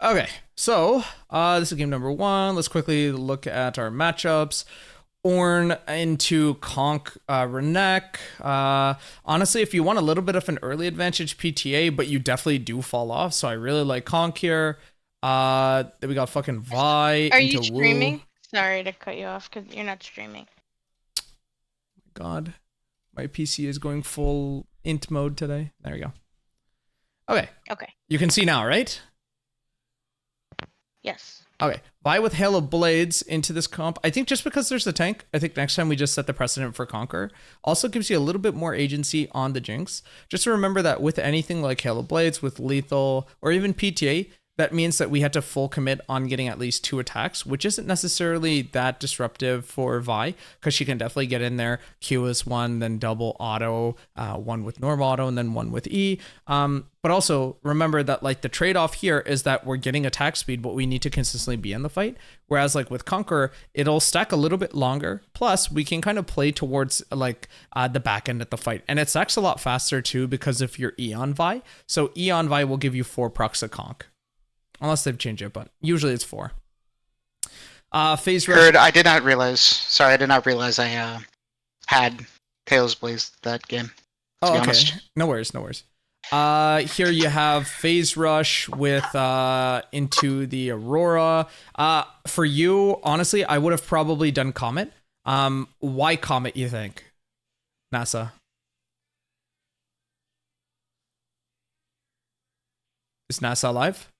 Okay, so this is game number one. Let's quickly look at our matchups. Ornn into Conk Renek. Honestly, if you want a little bit of an early advantage, PTA, but you definitely do fall off. So I really like Conk here. Then we got fucking Vi Are into you Wu. streaming? Sorry to cut you off because you're not streaming. God, my PC is going full int mode today. There we go. Okay, Okay. you can see now, right? Yes. Okay, Vi with Hail of Blades into this comp. I think just because there's a tank, I think next time we just set the precedent for Conquer. Also gives you a little bit more agency on the Jinx. Just to remember that with anything like Hail of Blades, with Lethal, or even PTA, that means that we had to full commit on getting at least 2 attacks, which isn't necessarily that disruptive for Vi, because she can definitely get in there. Q is 1, then double auto, 1 with normal auto, and then 1 with E. But also remember that like the trade-off here is that we're getting attack speed, but we need to consistently be in the fight. Whereas like with Conqueror, it'll stack a little bit longer. Plus, we can kind of play towards like the back end of the fight. And it stacks a lot faster too because of your Eon Vi. So Eon Vi will give you 4 procs of Conk. Unless they've changed it, but usually it's 4. Phase rush. Heard, I did not realize. Sorry, I did not realize I had Tails Blaze that game. To be honest. No worries, no worries. Here you have phase rush with into the Aurora. For you, honestly, I would have probably done Comet. Why Comet, you think? NASA. Is NASA alive?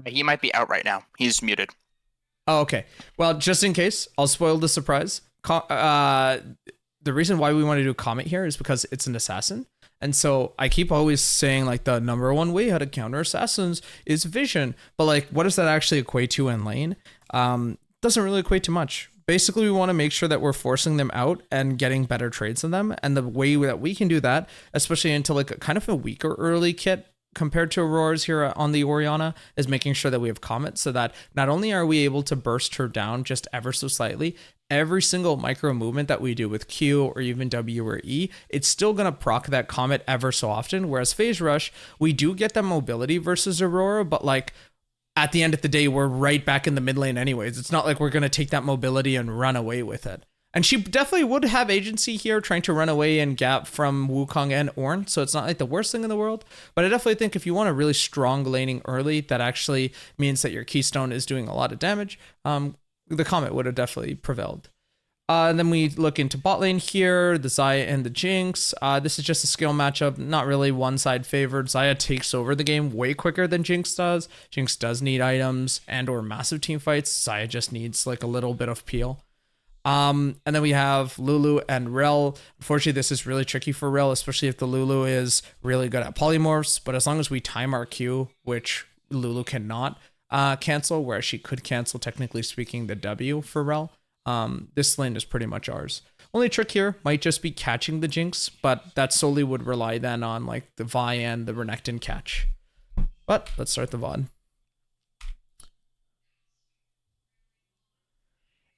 He might be out right now. He's muted. Oh, okay. Well, just in case, I'll spoil the surprise. The reason why we want to do Comet here is because it's an assassin. And so I keep always saying like the number one way how to counter assassins is vision. But like, what does that actually equate to in lane? Doesn't really equate to much. Basically, we want to make sure that we're forcing them out and getting better trades than them. And the way that we can do that, especially into like kind of a weaker early kit, compared to Aurora's here on the Orianna, is making sure that we have Comet so that not only are we able to burst her down just ever so slightly, every single micro movement that we do with Q or even W or E, it's still going to proc that Comet ever so often. Whereas Phase Rush, we do get that mobility versus Aurora, but like at the end of the day, we're right back in the mid lane anyways. It's not like we're going to take that mobility and run away with it. And she definitely would have agency here trying to run away and gap from Wukong and Ornn. So it's not like the worst thing in the world. But I definitely think if you want a really strong laning early, that actually means that your Keystone is doing a lot of damage. The Comet would have definitely prevailed. And then we look into bot lane here, the Xayah and the Jinx. This is just a skill matchup, not really one side favored. Xayah takes over the game way quicker than Jinx does. Jinx does need items and or massive team fights. Xayah just needs like a little bit of peel. And then we have Lulu and Rel. Unfortunately, this is really tricky for Rel, especially if the Lulu is really good at polymorphs. But as long as we time our Q, which Lulu cannot cancel, whereas she could cancel, technically speaking, the W for Rel, this lane is pretty much ours. Only trick here might just be catching the Jinx, but that solely would rely then on like the Vi and the Renekton catch. But let's start the VOD.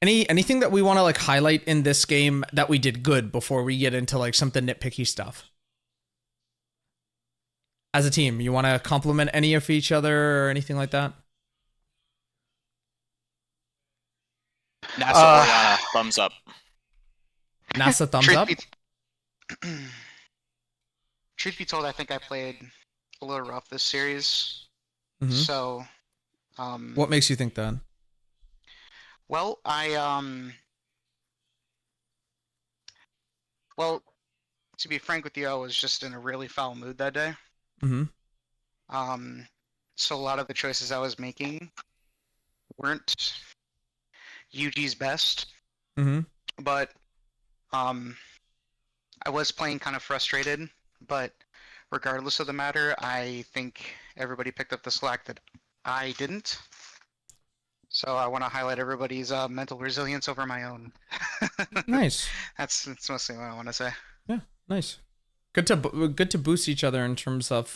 Anything that we want to like highlight in this game that we did good before we get into like some of the nitpicky stuff? As a team, you want to compliment any of each other or anything like that? NASA Orianna, thumbs up. NASA thumbs up? Truth be told, I think I played a little rough this series. Mhm. So, What makes you think that? well, well, to be frank with you, I was just in a really foul mood that day. Mm-hmm. So a lot of the choices I was making weren't UG's best. Mm-hmm. But I was playing kind of frustrated, but regardless of the matter, I think everybody picked up the slack that I didn't. So I want to highlight everybody's mental resilience over my own. Nice. That's mostly what I want to say. Yeah, nice. Good to boost each other in terms of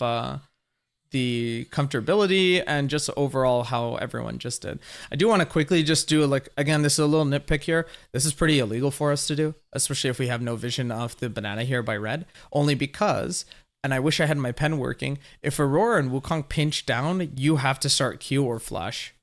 the comfortability and just overall how everyone just did. I do want to quickly just do like, again, this is a little nitpick here. This is pretty illegal for us to do, especially if we have no vision of the banana here by red, only because and I wish I had my pen working. If Aurora and Wukong pinch down, you have to start Q or flash.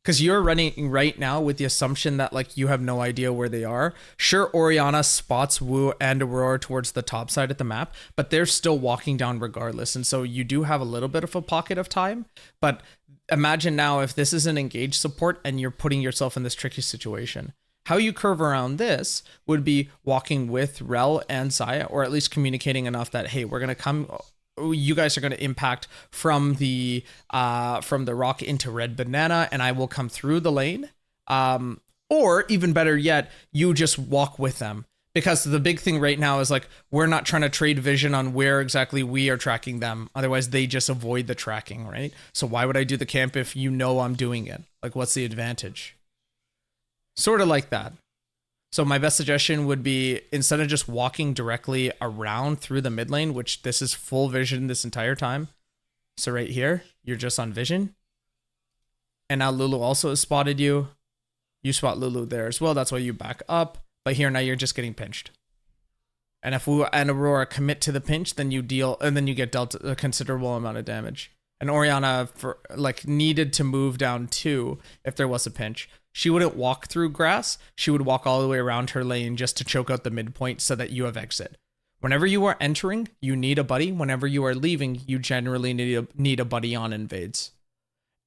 Because you're running right now with the assumption that like you have no idea where they are. Sure, Orianna spots Wu and Aurora towards the top side of the map, but they're still walking down regardless. And so you do have a little bit of a pocket of time. But imagine now if this is an engaged support and you're putting yourself in this tricky situation. How you curve around this would be walking with Rel and Zaya, or at least communicating enough that, hey, we're going to come... You guys are going to impact from the rock into red banana, and I will come through the lane. Or even better yet, you just walk with them. Because the big thing right now is like, we're not trying to trade vision on where exactly we are tracking them. Otherwise, they just avoid the tracking, right? So why would I do the camp if you know I'm doing it? Like, what's the advantage? Sort of like that. So my best suggestion would be, instead of just walking directly around through the mid lane, which this is full vision this entire time. So right here, you're just on vision. And now Lulu also has spotted you. You spot Lulu there as well. That's why you back up. But here now you're just getting pinched. And if Wu and Aurora commit to the pinch, then you deal, and then you get dealt a considerable amount of damage. And Orianna needed to move down too if there was a pinch. She wouldn't walk through grass. She would walk all the way around her lane just to choke out the midpoint so that you have exit. Whenever you are entering, you need a buddy. Whenever you are leaving, you generally need a buddy on invades.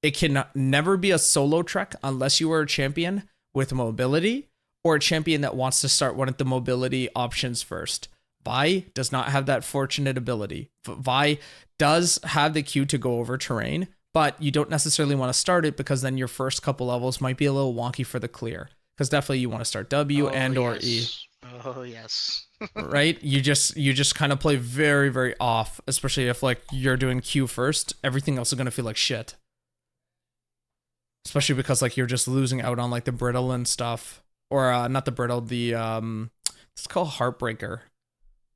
It can never be a solo trek unless you are a champion with mobility or a champion that wants to start one of the mobility options first. Vi does not have that fortunate ability. Vi does have the Q to go over terrain, but you don't necessarily want to start it because then your first couple levels might be a little wonky for the clear. Because definitely you want to start W or E. Oh yes. Right? You just kind of play very, very off, especially if like you're doing Q first. Everything else is gonna feel like shit. Especially because like you're just losing out on like the brittle and stuff. Or not the brittle, the it's called Heartbreaker.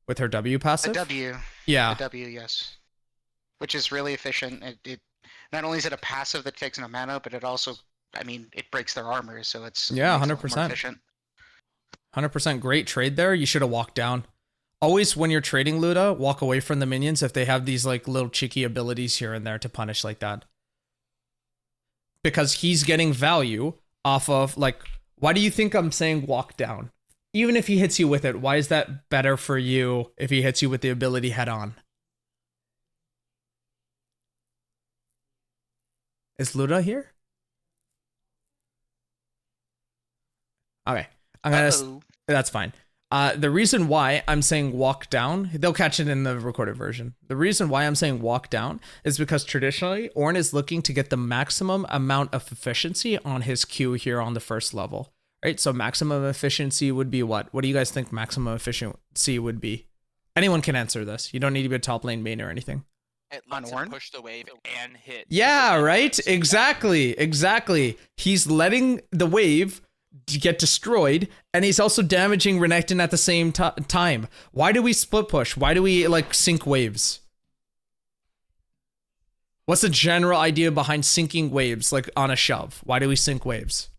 With her W passive? A W. Yeah. A W, yes. Which is really efficient. It not only is it a passive that takes no mana, but it also, I mean, it breaks their armor, so it's 100%. 100% great trade there. You should have walked down. Always when you're trading Luda, walk away from the minions if they have these like little cheeky abilities here and there to punish like that. Because he's getting value off of like, why do you think I'm saying walk down? Even if he hits you with it, why is that better for you if he hits you with the ability head on? Is Luda here? Okay. That's fine. The reason why I'm saying walk down, they'll catch it in the recorded version. The reason why I'm saying walk down is because traditionally Ornn is looking to get the maximum amount of efficiency on his Q here on the first level. Right, so maximum efficiency would be what? What do you guys think maximum efficiency would be? Anyone can answer this. You don't need to be a top lane main or anything. It lets him push the wave and hit. Yeah, right? Exactly. He's letting the wave get destroyed, and he's also damaging Renekton at the same time. Why do we split push? Why do we like sync waves? What's the general idea behind syncing waves like on a shove? Why do we sync waves?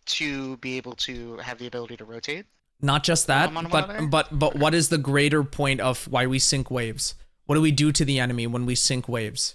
To be able to have the ability to rotate. Not just that, but what is the greater point of why we sync waves? What do we do to the enemy when we sync waves?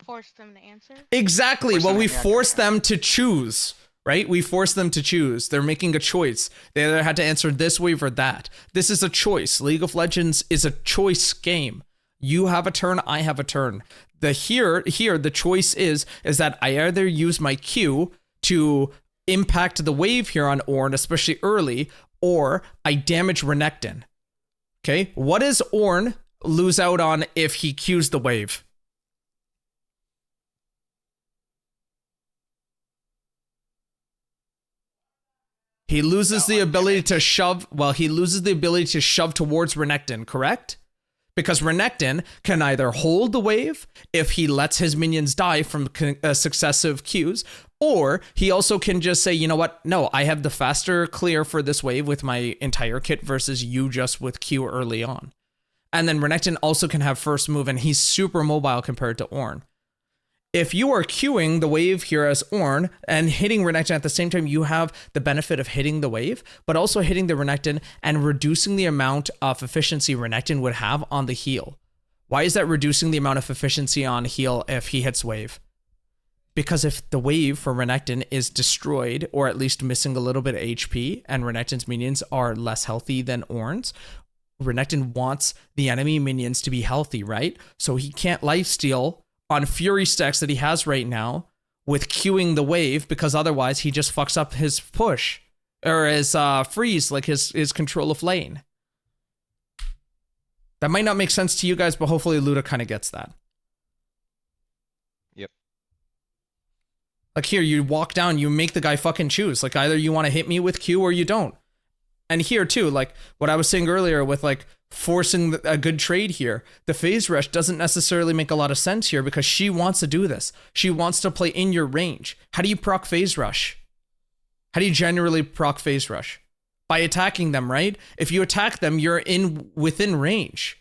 Force them to answer. Exactly. Well, we force them to choose, right? We force them to choose. They're making a choice. They either had to answer this wave or that. This is a choice. League of Legends is a choice game. You have a turn, I have a turn. Here, the choice is that I either use my Q to impact the wave here on Ornn, especially early, or I damage Renekton. Okay, what does Ornn lose out on if he Qs the wave? He loses the ability to shove. Well, he loses the ability to shove towards Renekton, correct? Because Renekton can either hold the wave if he lets his minions die from successive Qs, or he also can just say, you know what? No, I have the faster clear for this wave with my entire kit versus you just with Q early on. And then Renekton also can have first move, and he's super mobile compared to Ornn. if you are queuing the wave here as Ornn and hitting Renekton at the same time, you have the benefit of hitting the wave, but also hitting the Renekton and reducing the amount of efficiency Renekton would have on the heal. Why is that reducing the amount of efficiency on heal if he hits wave? Because if the wave for Renekton is destroyed, or at least missing a little bit of HP, and Renekton's minions are less healthy than Ornn's, Renekton wants the enemy minions to be healthy, right? So he can't lifesteal on Fury stacks that he has right now with queuing the wave, because otherwise he just fucks up his push, or his freeze, like his control of lane. That might not make sense to you guys, but hopefully Luda kind of gets that. Yep. Like here, you walk down, you make the guy fucking choose. Like either you want to hit me with Q or you don't. And here too, like what I was saying earlier with like forcing a good trade here, the phase rush doesn't necessarily make a lot of sense here because she wants to do this. She wants to play in your range. How do you proc phase rush? How do you generally proc phase rush? By attacking them, right? If you attack them, you're within range.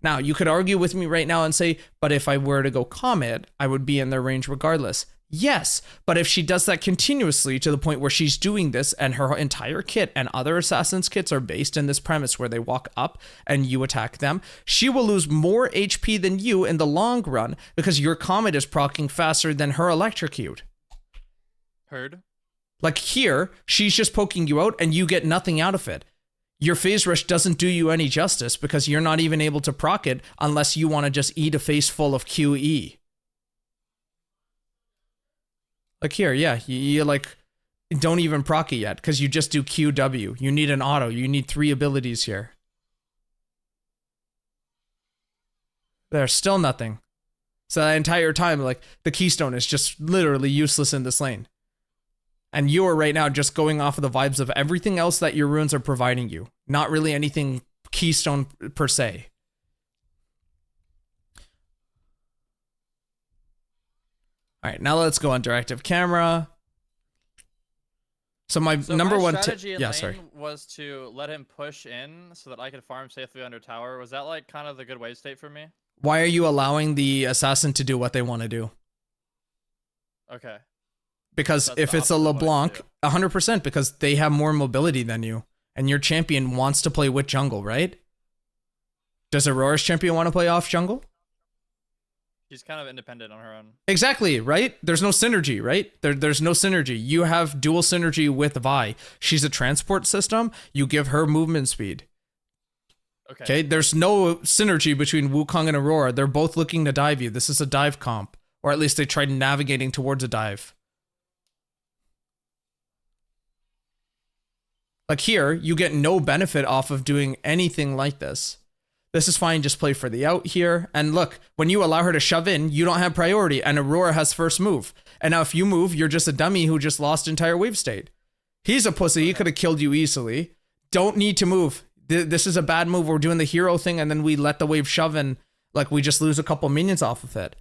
Now, you could argue with me right now and say, but if I were to go Comet, I would be in their range regardless. Yes, but if she does that continuously to the point where she's doing this and her entire kit and other assassins' kits are based in this premise where they walk up and you attack them, she will lose more HP than you in the long run because your Comet is proccing faster than her Electrocute. Heard. Like here, she's just poking you out and you get nothing out of it. Your phase rush doesn't do you any justice because you're not even able to proc it unless you want to just eat a face full of QE. Like here, yeah, you like don't even proc it yet because you just do QW. You need an auto. You need 3 abilities here. There's still nothing. So that entire time, like the keystone is just literally useless in this lane. And you are right now just going off of the vibes of everything else that your runes are providing you. Not really anything keystone per se. All right, now let's go on directive camera. So my number one strategy in sorry. lane was to let him push in so that I could farm safely under tower. Was that like kind of the good wave state for me? Why are you allowing the assassin to do what they want to do? Okay. Because That's if the it's a opposite of what I LeBlanc, 100% because they have more mobility than you. And your champion wants to play with jungle, right? Does Aurora's champion want to play off jungle? She's kind of independent on her own. Exactly, right? There's no synergy, right? There's no synergy. You have dual synergy with Vi. She's a transport system. You give her movement speed. Okay, there's no synergy between Wukong and Aurora. They're both looking to dive you. This is a dive comp. Or at least they tried navigating towards a dive. Like here, you get no benefit off of doing anything like this. This is fine, just play for the out here. And look, when you allow her to shove in, you don't have priority, and Aurora has first move. And now if you move, you're just a dummy who just lost entire wave state. He's a pussy, he could have killed you easily. Don't need to move. This is a bad move. We're doing the hero thing, and then we let the wave shove in, like we just lose a couple minions off of it.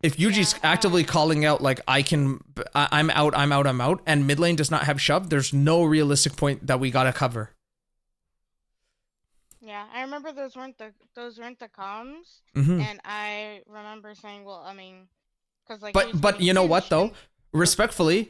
If Yuji's actively calling out, like, I'm out, and mid lane does not have shove, there's no realistic point that we gotta cover. Yeah, I remember those weren't the comms, Mm-hmm. and I remember saying, well, I mean, because like. But you know what though? Respectfully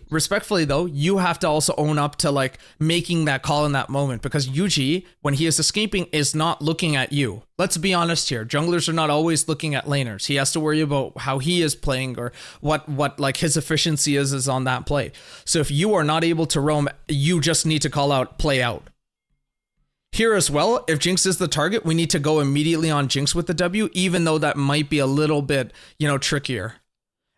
though, you have to also own up to like making that call in that moment, because Yuji, when he is escaping, is not looking at you. Let's be honest here. Junglers are not always looking at laners. He has to worry about how he is playing or what like his efficiency is on that play. So if you are not able to roam, you just need to call out, play out. Here as well, if Jinx is the target, we need to go immediately on Jinx with the W, even though that might be a little bit, trickier.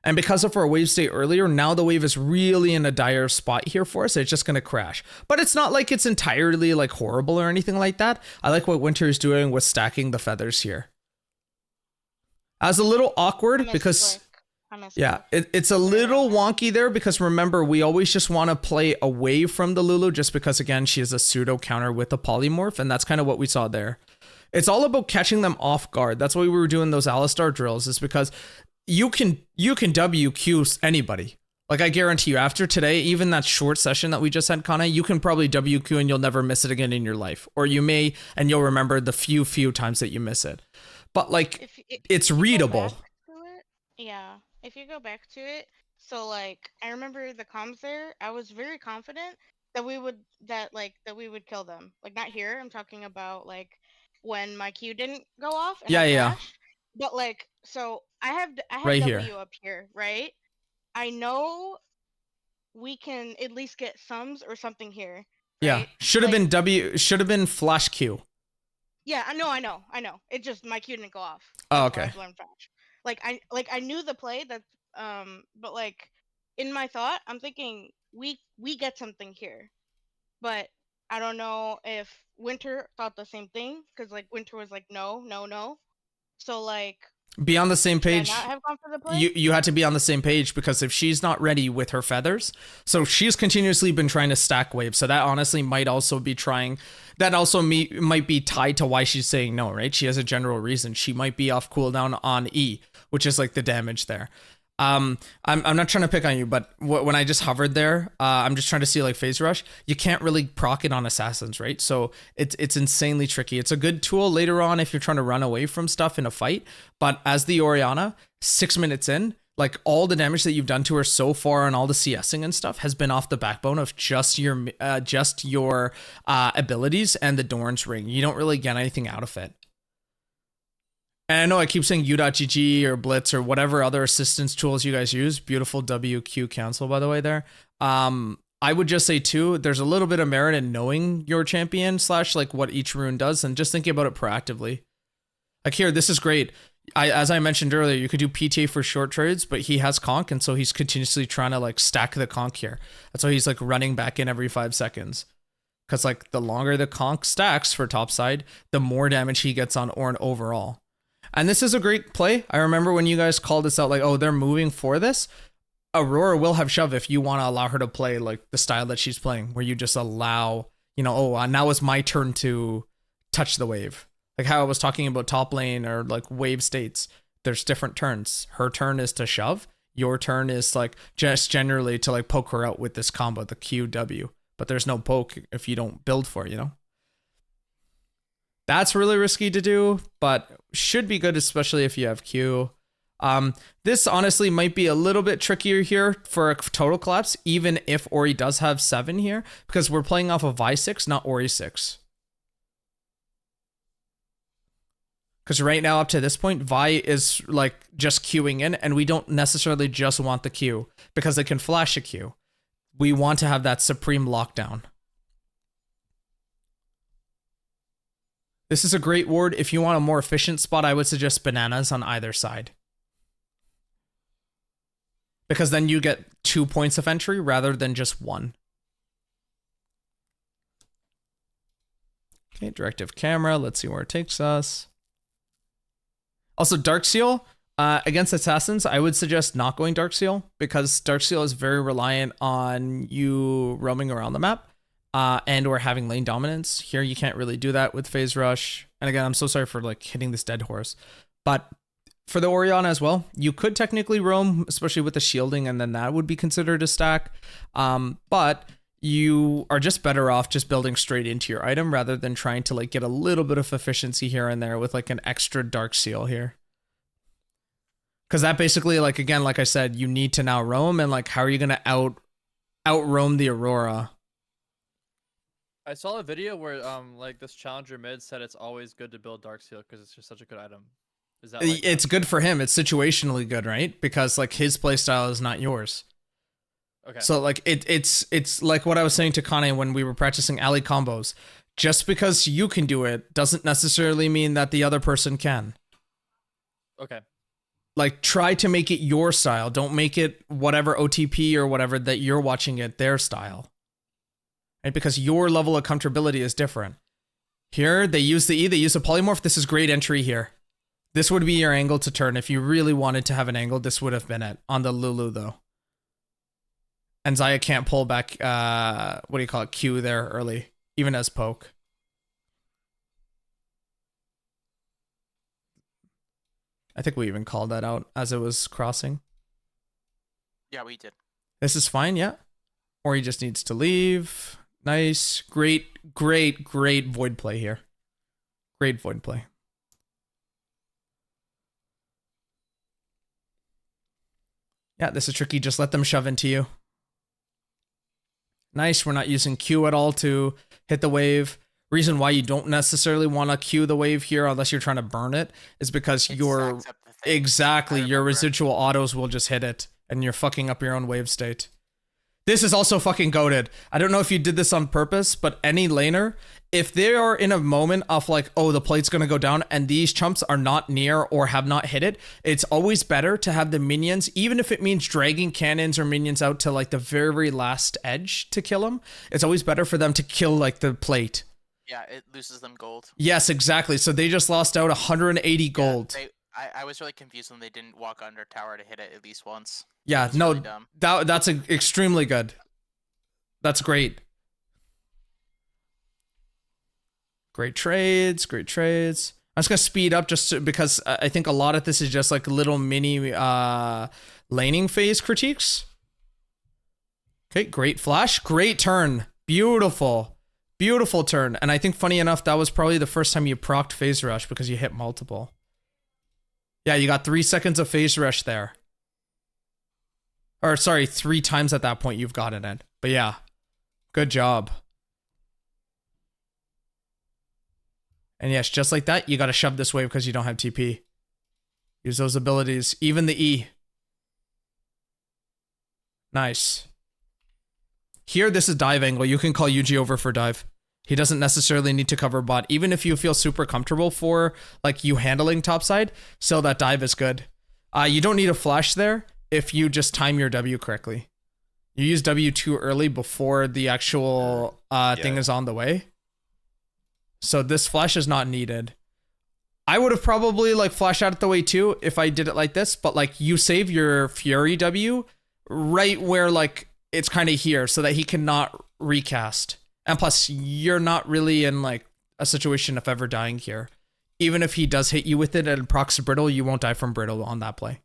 And because of our wave state earlier, now the wave is really in a dire spot here for us. It's just going to crash. But it's not like it's entirely like horrible or anything like that. I like what Winter is doing with stacking the feathers here. As a little awkward because... Yeah, it's a little wonky there because remember, we always just want to play away from the Lulu just because, again, she is a pseudo counter with a polymorph, and that's kind of what we saw there. It's all about catching them off guard. That's why we were doing those Alistar drills, is because you can WQ anybody. Like, I guarantee you, after today, even that short session that we just had, Kana, you can probably WQ and you'll never miss it again in your life. Or you may, and you'll remember the few times that you miss it. But, like, it's readable. Yeah. if you go back to it, so like I remember the comms there. I was very confident that we would kill them. Like not here. I'm talking about like when my Q didn't go off and Yeah, I yeah, flashed. But like so I have right here. W up here, right? I know we can at least get sums or something here, Yeah, right? should have Like been W. Should have been flash Q. yeah, I know. It just my Q didn't go off. Oh, That's why I okay. was learning flash. Like I knew the play that but like in my thought I'm thinking we get something here. But I don't know if Winter thought the same thing because like Winter was like no, no, no. So like Be on the same should I not page. have gone for the play? You had to be on the same page because if she's not ready with her feathers, so she's continuously been trying to stack waves. So that honestly might also be trying. That also might be tied to why she's saying no, right? She has a general reason. She might be off cooldown on E, which is like the damage there. I'm not trying to pick on you, but when I just hovered there, I'm just trying to see like phase rush. You can't really proc it on assassins, right? So it's insanely tricky. It's a good tool later on if you're trying to run away from stuff in a fight. But as the Orianna, 6 minutes in, like all the damage that you've done to her so far and all the CSing and stuff has been off the backbone of just your abilities and the Dorn's ring. You don't really get anything out of it. And I know I keep saying U.GG or Blitz or whatever other assistance tools you guys use. Beautiful WQ cancel, by the way, there. I would just say, too, there's a little bit of merit in knowing your champion / like what each rune does and just thinking about it proactively. Like here, this is great. As I mentioned earlier, you could do PTA for short trades, but he has conk, and so he's continuously trying to like stack the conk here. That's why he's like running back in every 5 seconds. Because like the longer the conk stacks for topside, the more damage he gets on Ornn overall. And this is a great play. I remember when you guys called this out, like, oh, they're moving for this. Aurora will have shove if you want to allow her to play like the style that she's playing, where you just allow, now it's my turn to touch the wave. Like how I was talking about top lane or like wave states. There's different turns. Her turn is to shove. Your turn is like just generally to like poke her out with this combo, the QW. But there's no poke if you don't build for it, That's really risky to do, but should be good, especially if you have Q. This honestly might be a little bit trickier here for a total collapse, even if Ori does have 7 here, because we're playing off of Vi6, not Ori 6. Because right now, up to this point, Vi is like just queuing in, and we don't necessarily just want the Q, because they can flash a Q. We want to have that supreme lockdown. This is a great ward. If you want a more efficient spot, I would suggest bananas on either side. Because then you get 2 points of entry rather than just 1. Okay, directive camera. Let's see where it takes us. Also, Dark Seal. Against assassins, I would suggest not going Dark Seal because Dark Seal is very reliant on you roaming around the map. And or having lane dominance. Here you can't really do that with phase rush. And again, I'm so sorry for like hitting this dead horse. But for the Orianna as well, you could technically roam, especially with the shielding, and then that would be considered a stack. But you are just better off just building straight into your item rather than trying to like get a little bit of efficiency here and there with like an extra Dark Seal here. Because that basically, like, again, like I said, you need to now roam, and like, how are you going to out roam the Aurora? I saw a video where like this challenger mid said it's always good to build Dark Seal because it's just such a good item. Is that like it's good for him? It's situationally good, right? Because like his playstyle is not yours. Okay. So like it's like what I was saying to Kane when we were practicing alley combos. Just because you can do it doesn't necessarily mean that the other person can. Okay. Like try to make it your style. Don't make it whatever OTP or whatever that you're watching it their style. Right? Because your level of comfortability is different. Here, they use the E, they use a polymorph. This is great entry here. This would be your angle to turn. If you really wanted to have an angle, this would have been it. On the Lulu, though. And Xayah can't pull back, what do you call it, Q there early, even as poke. I think we even called that out as it was crossing. Yeah, we did. This is fine, yeah? Or he just needs to leave. Nice. Great void play here. Great void play. Yeah, this is tricky. Just let them shove into you. Nice. We're not using Q at all to hit the wave. Reason why you don't necessarily want to Q the wave here unless you're trying to burn it is because It your stacks up the things. exactly I your remember. residual autos will just hit it and you're fucking up your own wave state. This is also fucking goated. I don't know if you did this on purpose, but any laner, if they are in a moment of like, oh, the plate's gonna go down and these chumps are not near or have not hit it, it's always better to have the minions, even if it means dragging cannons or minions out to like the very last edge to kill them. It's always better for them to kill like the plate. Yeah, it loses them gold. Yes, exactly. So they just lost out 180 gold. Yeah, I was really confused when they didn't walk under tower to hit it at least once. Yeah, It's no, really dumb. that's extremely good. That's great. Great trades, great trades. I'm just gonna speed up because I think a lot of this is just like little mini laning phase critiques. Okay, great flash, great turn, beautiful, beautiful turn. And I think funny enough, that was probably the first time you procced phase rush because you hit multiple. Yeah, you got 3 seconds of phase rush there. Or sorry, 3 times at that point you've gotten it. But yeah, good job. And yes, just like that, you got to shove this wave because you don't have TP. Use those abilities, even the E. Nice. Here, this is dive angle. You can call Yuji over for dive. He doesn't necessarily need to cover bot, even if you feel super comfortable for like you handling topside. Still, that dive is good. You don't need a flash there if you just time your W correctly. You use W too early before the actual thing is on the way. So this flash is not needed. I would have probably like flashed out of the way too if I did it like this, but like you save your Fury W right where like it's kind of here so that he cannot recast. And plus you're not really in like a situation of ever dying here. Even if he does hit you with it and procs brittle, you won't die from brittle on that play.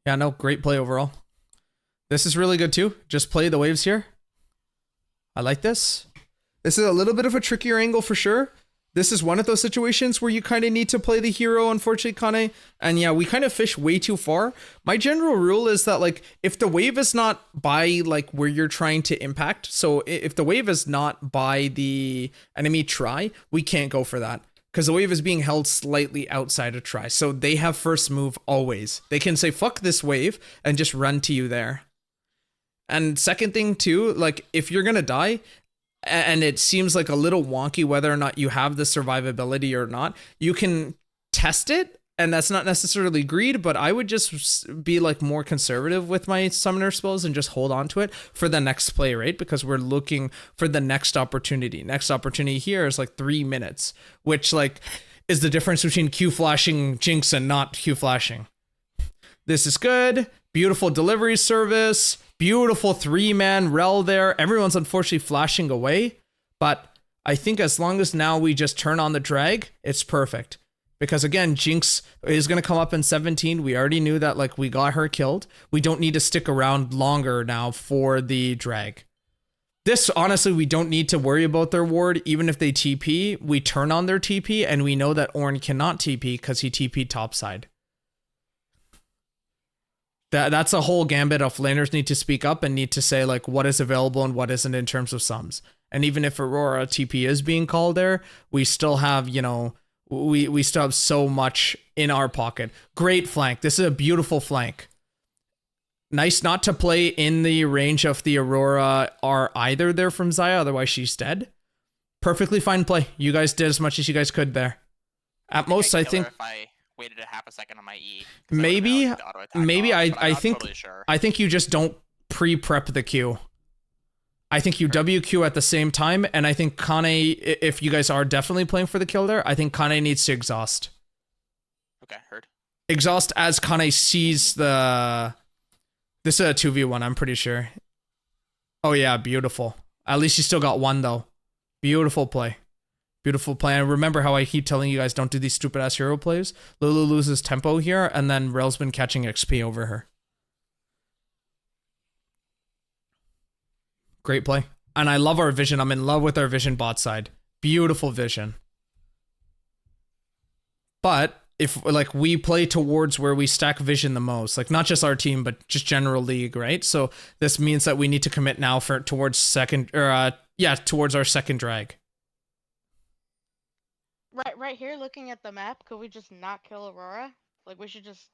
Yeah, no, great play overall. This is really good too. Just play the waves here. I like this. This is a little bit of a trickier angle for sure. This is one of those situations where you kind of need to play the hero, unfortunately, Kane. And yeah, we kind of fish way too far. My general rule is that like, if the wave is not by like where you're trying to impact, so if the wave is not by the enemy try, we can't go for that. Because the wave is being held slightly outside of try. So they have first move always. They can say, fuck this wave, and just run to you there. And second thing too, like if you're gonna die, and it seems like a little wonky whether or not you have the survivability or not, you can test it, and that's not necessarily greed, but I would just be like more conservative with my summoner spells and just hold on to it for the next play, right? Because we're looking for the next opportunity. Next opportunity here is like 3 minutes, which like is the difference between Q flashing Jinx and not Q flashing. This is good. Beautiful delivery service. Beautiful 3-man rel there. Everyone's unfortunately flashing away, but I think as long as now we just turn on the drag, it's perfect. Because again, Jinx is going to come up in 17. We already knew that like we got her killed. We don't need to stick around longer now for the drag. This, honestly, we don't need to worry about their ward. Even if they TP, we turn on their TP, and we know that Ornn cannot TP because he TP'd topside. That's a whole gambit of laners need to speak up and need to say like what is available and what isn't in terms of sums. And even if Aurora TP is being called there, we still have, you know, we still have so much in our pocket. Great flank. This is a beautiful flank. Nice not to play in the range of the Aurora R either there from Xayah, otherwise she's dead. Perfectly fine play. You guys did as much as you guys could there. At most, I think... If I waited a half a second on my E. Maybe I think totally sure. I think you just don't pre-prep the Q. I think you WQ at the same time, and I think Kane, if you guys are definitely playing for the kill there, I think Kane needs to exhaust. Okay, heard. Exhaust as Kane sees the... This is a 2v1, I'm pretty sure. Oh yeah, beautiful. At least you still got one though. Beautiful play. Beautiful play. And remember how I keep telling you guys don't do these stupid ass hero plays? Lulu loses tempo here, and then Rel's been catching XP over her. Great play. And I love our vision. I'm in love with our vision bot side. Beautiful vision. But if like we play towards where we stack vision the most, like not just our team, but just general league, right? So this means that we need to commit now for towards second or towards our second drag. Right here, looking at the map, could we just not kill Aurora? Like we should just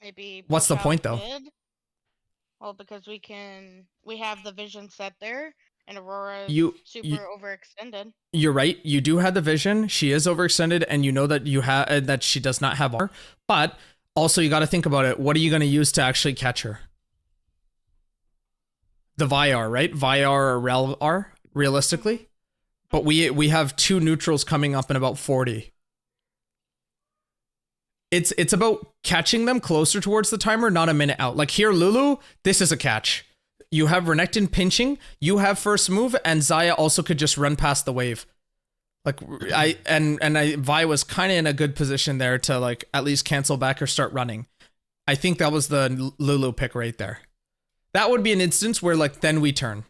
maybe. What's push the point, out though? mid. Well, because we have the vision set there, and Aurora's super overextended. You're right. You do have the vision. She is overextended, and you know that you have that she does not have armor. But also, you got to think about it. What are you going to use to actually catch her? The VIR, right? VIR or Rel R, realistically. But we have 2 neutrals coming up in about 40. It's about catching them closer towards the timer, not a minute out. Like here, Lulu, this is a catch. You have Renekton pinching, you have first move, and Xayah also could just run past the wave. Like Vi was kind of in a good position there to like at least cancel back or start running. I think that was the Lulu pick right there. That would be an instance where like then we turn.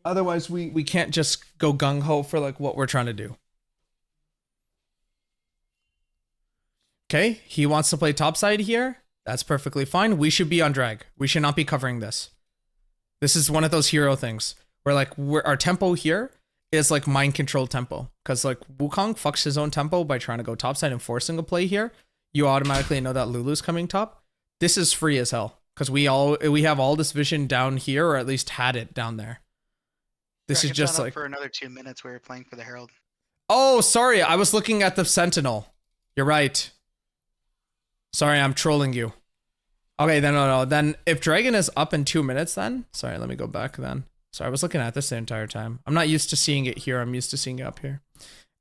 Otherwise, we can't just go gung-ho for like what we're trying to do. Okay, he wants to play topside here. That's perfectly fine. We should be on drag. We should not be covering this. This is one of those hero things where like our tempo here is like mind control tempo. Because like Wukong fucks his own tempo by trying to go topside and forcing a play here. You automatically know that Lulu's coming top. This is free as hell. Because we have all this vision down here, or at least had it down there. This is just like for another 2 minutes. We were playing for the Herald. Oh, sorry. I was looking at the Sentinel. You're right. Sorry, I'm trolling you. Okay, then no. Then if Dragon is up in 2 minutes, then sorry, let me go back. Then sorry, I was looking at this the entire time. I'm not used to seeing it here. I'm used to seeing it up here.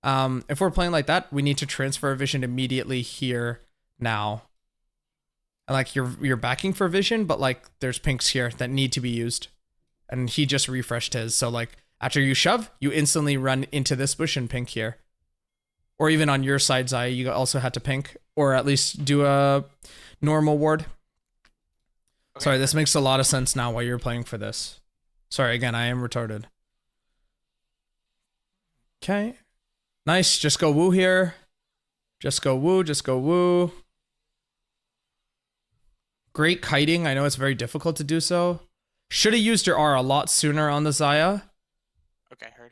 If we're playing like that, we need to transfer vision immediately here now. And like you're backing for vision, but like there's pinks here that need to be used. And he just refreshed his. So like after you shove, you instantly run into this bush and pink here. Or even on your side, Xayah, you also had to pink. Or at least do a normal ward. Okay. Sorry, this makes a lot of sense now why you're playing for this. Sorry, again, I am retarded. Okay. Nice, just go woo here. Just go woo, just go woo. Great kiting. I know it's very difficult to do so. Should have used your R a lot sooner on the Xayah. Okay, heard.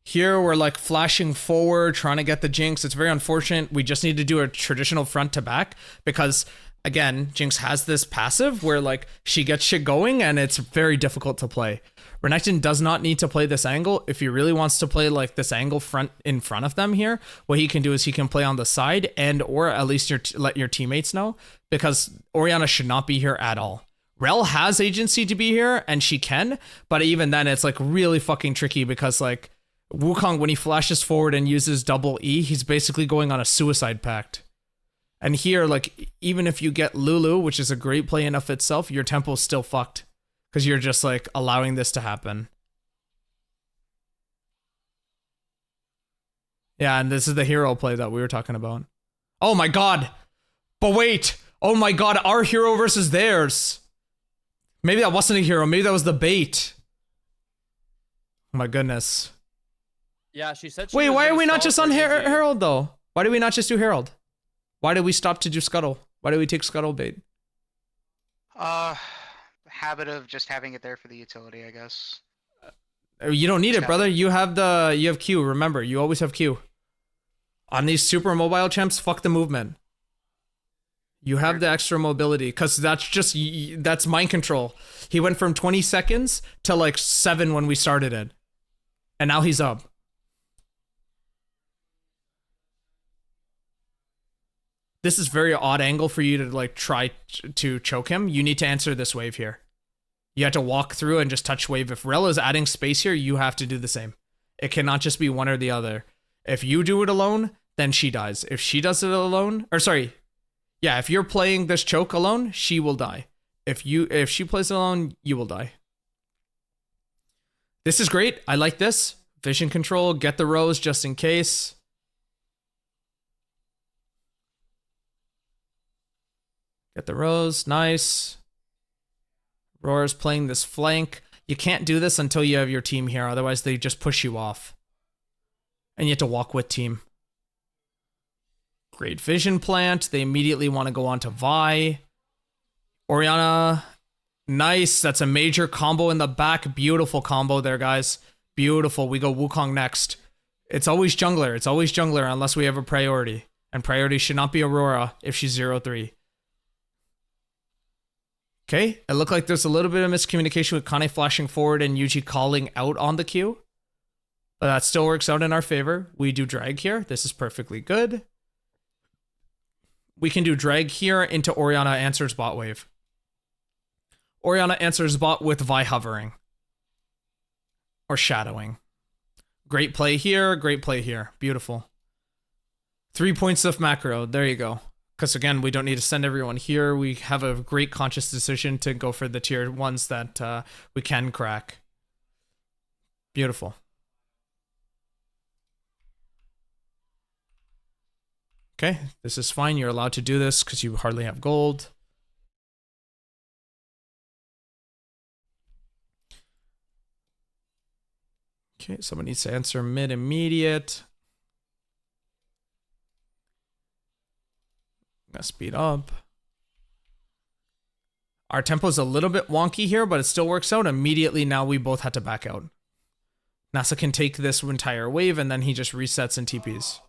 Here we're like flashing forward, trying to get the Jinx. It's very unfortunate. We just need to do a traditional front to back because again, Jinx has this passive where like she gets shit going and it's very difficult to play. Renekton does not need to play this angle. If he really wants to play like this angle in front of them here, what he can do is he can play on the side and or at least let your teammates know because Orianna should not be here at all. Rel has agency to be here and she can, but even then it's like really fucking tricky because like Wukong, when he flashes forward and uses double E, he's basically going on a suicide pact. And here, like, even if you get Lulu, which is a great play in of itself, your tempo's still fucked. Because you're just, like, allowing this to happen. Yeah, and this is the hero play that we were talking about. Oh my god! But wait! Oh my god, our hero versus theirs! Maybe that wasn't a hero, maybe that was the bait. Oh my goodness. Yeah, she said she wait, was why are gonna we not stall just for on GG. Herald, though? Why did we not just do Herald? Why did we stop to do Scuttle? Why did we take Scuttle bait? Habit of just having it there for the utility, I guess. You don't need it, brother. You have Q. Remember, you always have Q. On these super mobile champs, fuck the movement. You have the extra mobility, because that's mind control. He went from 20 seconds to like 7 when we started it. And now he's up. This is very odd angle for you to like try to choke him. You need to answer this wave here. You have to walk through and just touch wave. If Rel is adding space here, you have to do the same. It cannot just be one or the other. If you do it alone, then she dies. If she does it alone, or sorry, yeah, if you're playing this choke alone, she will die. If she plays it alone, you will die. This is great. I like this. Vision control, get the rose just in case. Get the rose, nice. Roar's playing this flank. You can't do this until you have your team here, otherwise they just push you off. And you have to walk with team. Great vision plant. They immediately want to go on to Vi. Orianna. Nice. That's a major combo in the back. Beautiful combo there, guys. Beautiful. We go Wukong next. It's always jungler. It's always jungler unless we have a priority. And priority should not be Aurora if she's 0-3. Okay. It looked like there's a little bit of miscommunication with Kane flashing forward and Yuji calling out on the Q. But that still works out in our favor. We do drag here. This is perfectly good. We can do drag here into Orianna answers bot wave. Orianna answers bot with Vi hovering. Or shadowing. Great play here. Great play here. Beautiful. 3 points of macro. There you go. Because again, we don't need to send everyone here. We have a great conscious decision to go for the tier 1s that we can crack. Beautiful. Okay, this is fine. You're allowed to do this because you hardly have gold. Okay, someone needs to answer mid immediate. I'm gonna speed up. Our tempo is a little bit wonky here, but it still works out. Immediately now we both had to back out. NASA can take this entire wave and then he just resets and TPs.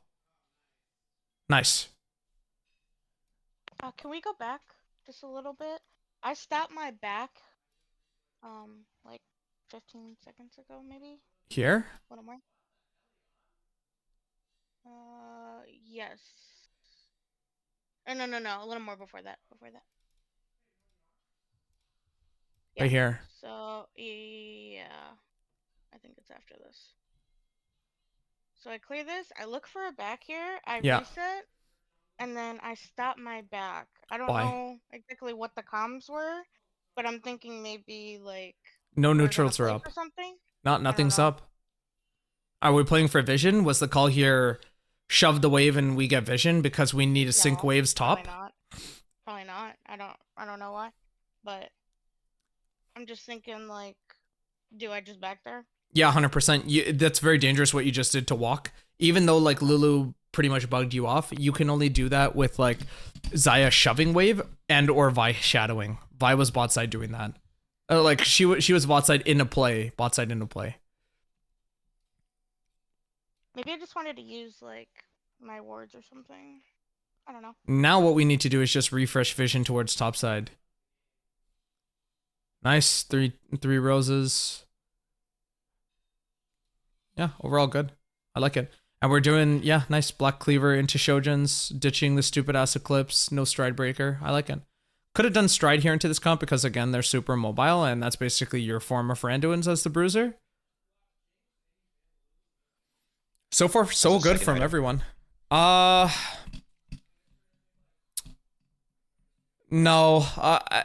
Nice. Can we go back just a little bit? I stopped my back, like 15 seconds ago, maybe. Here? A little more. Yes. Oh, no, a little more before that. Right here. So yeah, I think it's after this. So I clear this. I look for a back here. I reset, and then I stop my back. I don't know exactly what the comms were, but I'm thinking maybe like no neutrals are up or something. Nothing's up. Are we playing for vision? Was the call here shove the wave and we get vision because we need to sync waves top? Probably not. I don't know why, but I'm just thinking like, do I just back there? Yeah, 100%. That's very dangerous what you just did to walk. Even though like Lulu pretty much bugged you off, you can only do that with like Xayah shoving wave and or Vi shadowing. Vi was bot side doing that. Like she was bot side into play. Maybe I just wanted to use like my wards or something. I don't know. Now what we need to do is just refresh vision towards top side. Nice. Three roses. Yeah, overall good. I like it. And we're doing, nice Black Cleaver into Shojins, ditching the stupid ass Eclipse, no Stride Breaker. I like it. Could have done Stride here into this comp because, again, they're super mobile, and that's basically your form of Randuin's as the Bruiser. So far, so good from everyone. No.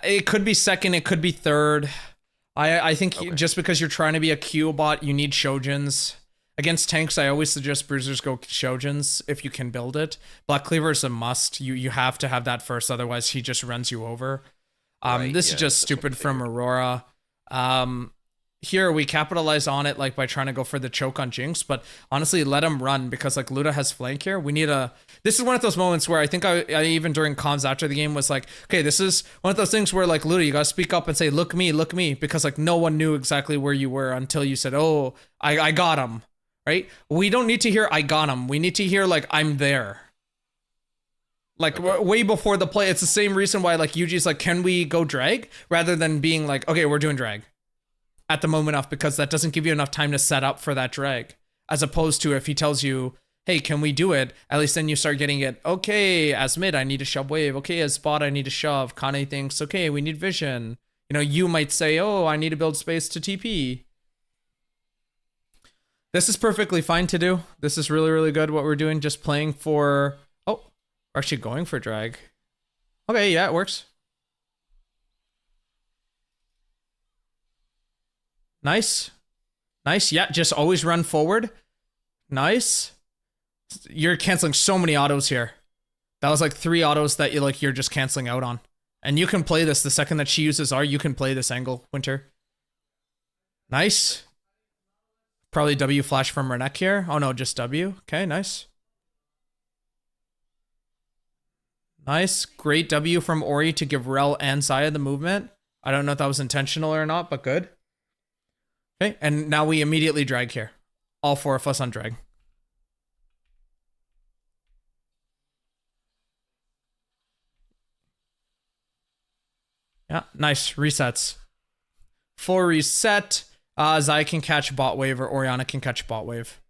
It could be second, it could be third. I think just because you're trying to be a Q bot, you need Shojins. Against tanks, I always suggest bruisers go Shojins if you can build it. Black Cleaver is a must. You have to have that first, otherwise he just runs you over. This is just stupid from Aurora. Here we capitalize on it like by trying to go for the choke on Jinx, but honestly let him run because like Luda has flank here. We need this is one of those moments where I think I even during comms after the game was like, okay, this is one of those things where like Luda, you gotta speak up and say, look me, because like no one knew exactly where you were until you said, oh, I got him. Right? We don't need to hear I got him. We need to hear like I'm there. Like way before the play. It's the same reason why like Yuji's like, can we go drag? Rather than being like, okay, we're doing drag at the moment off, because that doesn't give you enough time to set up for that drag. As opposed to if he tells you, hey, can we do it? At least then you start getting it. Okay, as mid, I need to shove wave. Okay, as bot, I need to shove. Kane thinks, okay, we need vision. You know, you might say, oh, I need to build space to TP. This is perfectly fine to do. This is really, really good what we're doing. Just playing for... Oh, we're actually going for drag. Okay, yeah, it works. Nice. Nice, yeah, just always run forward. Nice. You're canceling so many autos here. That was like 3 autos that you're just canceling out on. And you can play this the second that she uses R, you can play this angle, Winter. Nice. Probably W flash from Renek here. Oh no, just W. Okay, nice. Nice. Great W from Ori to give Rel and Zaya the movement. I don't know if that was intentional or not, but good. Okay, and now we immediately drag here. All 4 of us on drag. Yeah, nice. Resets. Full reset. Zaya can catch bot wave or Orianna can catch bot wave.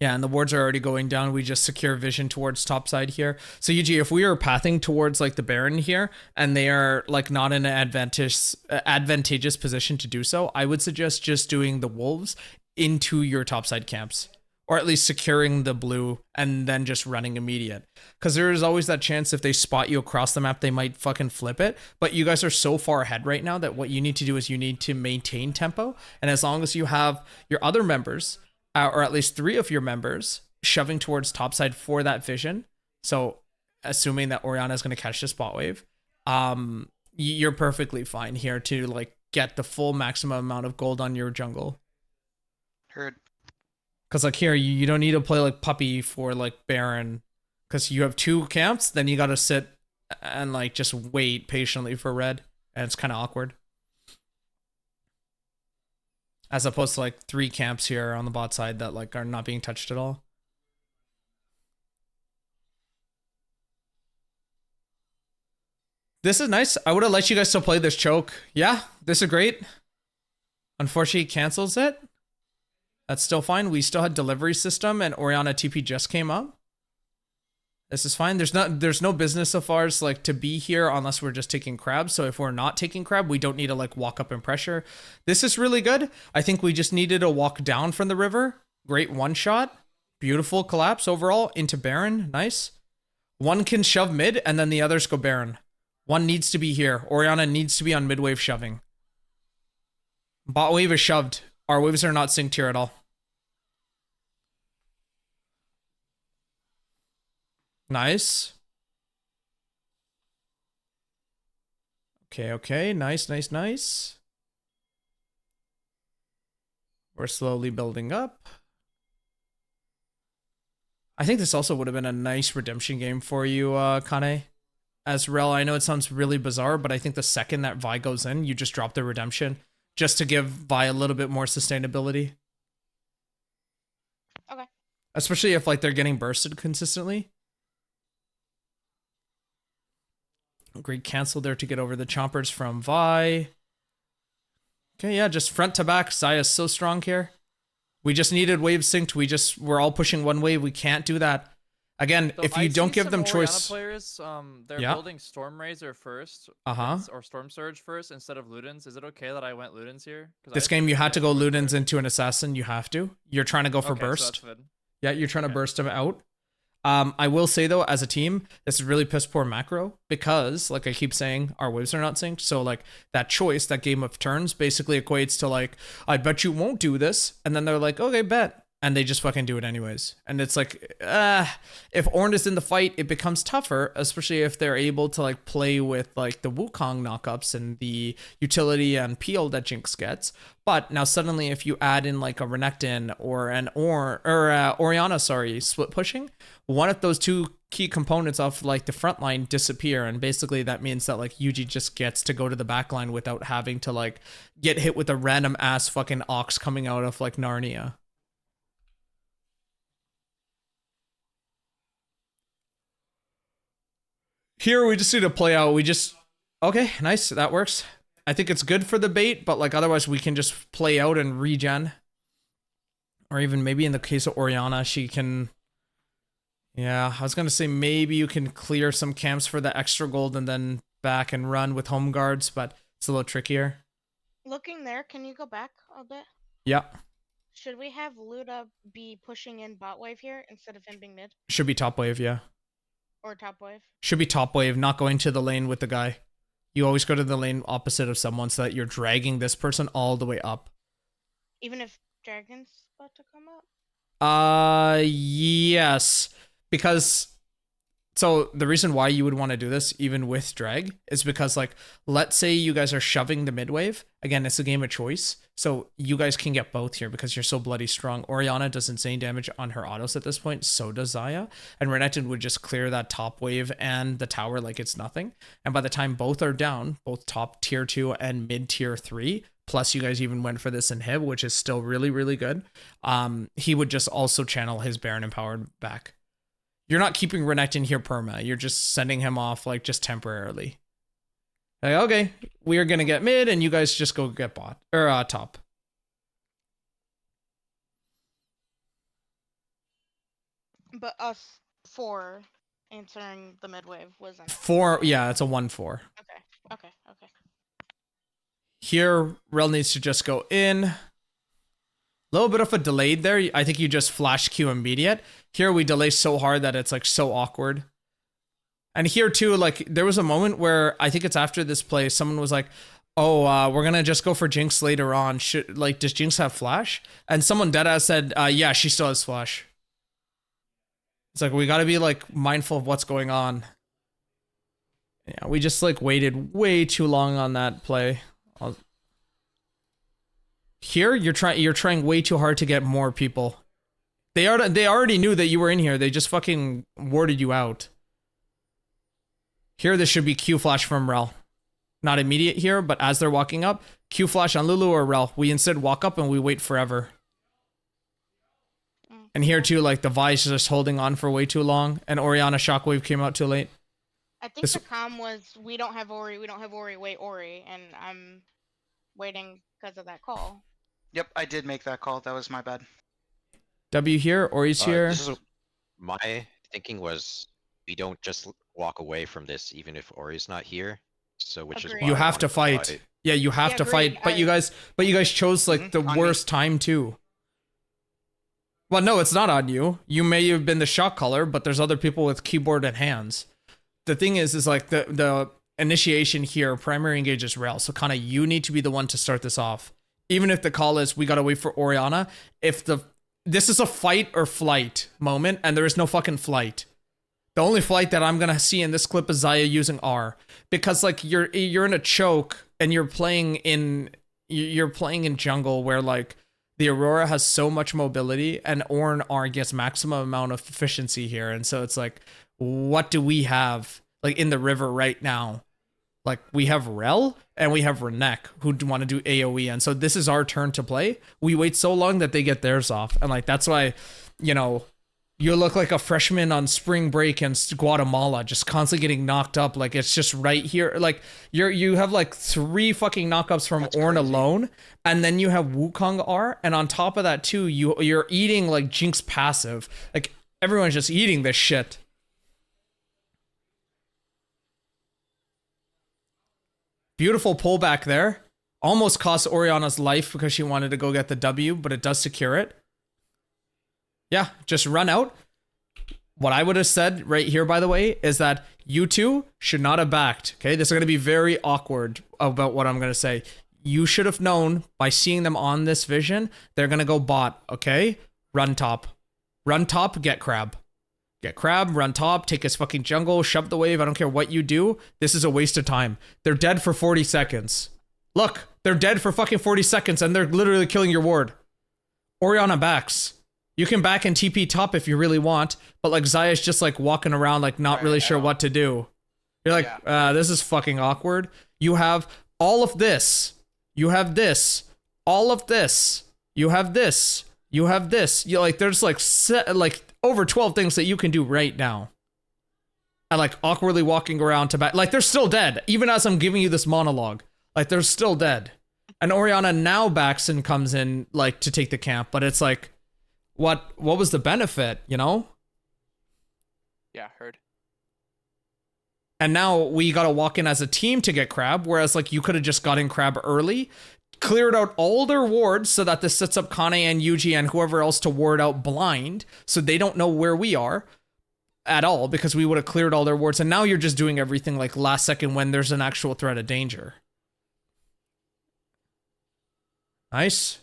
Yeah, and the wards are already going down. We just secure vision towards top side here. So UG, if we are pathing towards like the Baron here and they are like not in an advantageous position to do so, I would suggest just doing the wolves into your top side camps. Or at least securing the blue and then just running immediate. Because there is always that chance if they spot you across the map, they might fucking flip it. But you guys are so far ahead right now that what you need to do is you need to maintain tempo. And as long as you have your other members, or at least 3 of your members, shoving towards topside for that vision, so assuming that Orianna is going to catch the spot wave, you're perfectly fine here to like get the full maximum amount of gold on your jungle. Heard. Because like here, you don't need to play like puppy for like Baron. Because you have 2 camps, then you got to sit and like just wait patiently for red. And it's kind of awkward. As opposed to like 3 camps here on the bot side that like are not being touched at all. This is nice. I would have let you guys still play this choke. Yeah, this is great. Unfortunately, he cancels it. That's still fine. We still had delivery system and Orianna TP just came up. This is fine. There's no business so far as like to be here unless we're just taking crab. So if we're not taking crab, we don't need to like walk up and pressure. This is really good. I think we just needed to walk down from the river. Great one shot. Beautiful collapse overall into Baron. Nice. One can shove mid and then the others go Baron. One needs to be here. Orianna needs to be on mid wave shoving. Bot wave is shoved. Our waves are not synced here at all. Nice. Okay. Nice. We're slowly building up. I think this also would have been a nice redemption game for you, Kane. As Rel, I know it sounds really bizarre, but I think the second that Vi goes in, you just drop the redemption just to give Vi a little bit more sustainability. Okay. Especially if like they're getting bursted consistently. Great cancel there to get over the chompers from Vi. Okay, yeah, just front to back. Zaya's so strong here. We just needed wave synced. We're all pushing one wave. We can't do that. Again, So if I you don't see give some them Orianna choice. players, they're Yeah. building Storm Razor first, or Storm Surge first instead of Ludens. Is it okay that I went Ludens here? This game, you had to go Ludens into an assassin. You have to. You're trying to go for Okay, burst. so that's good. Yeah, you're trying to Okay. burst him out. I will say though, as a team, this is really piss poor macro because, like I keep saying, our waves are not synced. So like that choice, that game of turns, basically equates to like, I bet you won't do this, and then they're like, okay, bet. And they just fucking do it anyways. And it's like, if Ornn is in the fight, it becomes tougher, especially if they're able to like play with like the Wukong knockups and the utility and peel that Jinx gets. But now suddenly if you add in like a Renekton or an Orianna, split pushing, one of those 2 key components of like the front line disappear. And basically that means that like Yuji just gets to go to the back line without having to like get hit with a random ass fucking ox coming out of like Narnia. Here, we just need to play out. Okay, nice. That works. I think it's good for the bait, but like otherwise we can just play out and regen. Or even maybe in the case of Orianna, she can... Yeah, I was going to say maybe you can clear some camps for the extra gold and then back and run with home guards, but it's a little trickier. Looking there, can you go back a bit? Yeah, Should we have Luda be pushing in bot wave here instead of him being mid should be top wave, yeah. or top wave? Should be top wave, not going to the lane with the guy. You always go to the lane opposite of someone so that you're dragging this person all the way up. Even if Dragon's about to come up? Yes. Because So the reason why you would want to do this even with drag is because, like, let's say you guys are shoving the mid wave. Again, it's a game of choice. So you guys can get both here because you're so bloody strong. Orianna does insane damage on her autos at this point. So does Zaya. And Renekton would just clear that top wave and the tower like it's nothing. And by the time both are down, both top tier 2 and mid tier 3, plus you guys even went for this inhib, which is still really, really good. He would just also channel his Baron empowered back. You're not keeping Renekton here perma. You're just sending him off like just temporarily. Like, okay, we are gonna get mid, and you guys just go get bot or top. But us 4 answering the mid wave wasn't. 4, yeah, it's a 1-4. Okay. Here, Rel needs to just go in. A little bit of a delayed there. I think you just flash Q immediate. Here we delay so hard that it's like so awkward. And here too, like there was a moment where I think it's after this play, someone was like, "Oh, we're gonna just go for Jinx later on. Does Jinx have flash?" And someone deadass said, "Yeah, she still has flash." It's like we gotta be like mindful of what's going on. Yeah, we just like waited way too long on that play. Here, you're trying way too hard to get more people. They already knew that you were in here. They just fucking warded you out. Here, this should be Q flash from Rel. Not immediate here, but as they're walking up, Q flash on Lulu or Rel. We instead walk up and we wait forever. And here too, like the Vi's just holding on for way too long, and Orianna Shockwave came out too late. I think the comm was, we don't have Ori, wait Ori, and I'm waiting because of that call. Yep, I did make that call. That was my bad. W here, Ori's here. This is my thinking was we don't just walk away from this even if Ori's not here. So which Agreed. is why You I have to wanted fight. Yeah, you have to agreed. fight. But you guys chose like the on worst time too. Well, no, it's not on you. You may have been the shot caller, but there's other people with keyboard and hands. The thing is like the initiation here, primary engage is Rel. So kind of you need to be the one to start this off. Even if the call is we gotta wait for Orianna. This is a fight or flight moment, and there is no fucking flight. The only flight that I'm gonna see in this clip is Zaya using R, because like you're in a choke and you're playing in jungle where like the Aurora has so much mobility and Ornn R gets maximum amount of efficiency here, and so it's like, what do we have like in the river right now? Like we have Rel and we have Renek who want to do AoE, and so this is our turn to play. We wait so long that they get theirs off, and like that's why, you know, you look like a freshman on spring break in Guatemala, just constantly getting knocked up. Like it's just right here. Like you have like 3 fucking knockups from Ornn alone, and then you have Wukong R, and on top of that too, you're eating like Jinx passive. Like everyone's just eating this shit. Beautiful pullback there. Almost cost Orianna's life because she wanted to go get the W, but it does secure it. Yeah, just run out. What I would have said right here, by the way, is that you two should not have backed. Okay, this is going to be very awkward about what I'm going to say. You should have known by seeing them on this vision, they're going to go bot. Okay, run top. Run top, get crab. Get crab, run top, take his fucking jungle, shove the wave. I don't care what you do. This is a waste of time. They're dead for 40 seconds. Look, they're dead for fucking 40 seconds and they're literally killing your ward. Orianna backs. You can back and TP top if you really want, but like Zaya's just like walking around like not really sure what to do. You're like, this is fucking awkward. You have all of this. You have this. All of this. You have this. You have this. You like there's like over 12 things that you can do right now. And like awkwardly walking around to back. Like they're still dead. Even as I'm giving you this monologue. Like they're still dead. And Orianna now backs and comes in like to take the camp. But it's like, what was the benefit, you know? Yeah, heard. And now we gotta walk in as a team to get crab. Whereas like you could have just gotten crab early. Cleared out all their wards so that this sets up Kane and Yuji and whoever else to ward out blind so they don't know where we are at all because we would have cleared all their wards, and now you're just doing everything like last second when there's an actual threat of danger. Nice.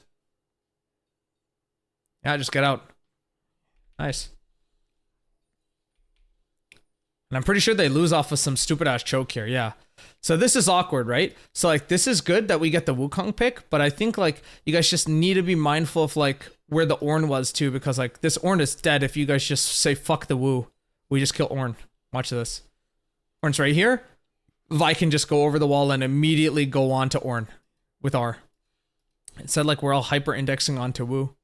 Yeah, just get out. Nice. And I'm pretty sure they lose off of some stupid ass choke here. Yeah. So this is awkward, right? So like this is good that we get the Wukong pick, but I think like you guys just need to be mindful of like where the Ornn was too, because like this Ornn is dead if you guys just say fuck the Wu. We just kill Ornn. Watch this. Ornn's right here. Vi can just go over the wall and immediately go on to Ornn with R. It said like we're all hyper indexing onto Wu.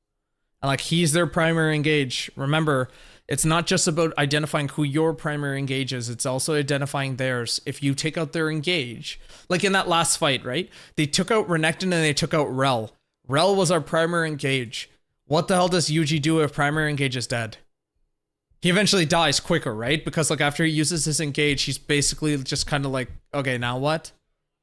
And like he's their primary engage. Remember, it's not just about identifying who your primary engage is, it's also identifying theirs. If you take out their engage, like in that last fight, right? They took out Renekton and they took out Rel. Rel was our primary engage. What the hell does Yuji do if primary engage is dead? He eventually dies quicker, right? Because like after he uses his engage, he's basically just kind of like, okay, now what?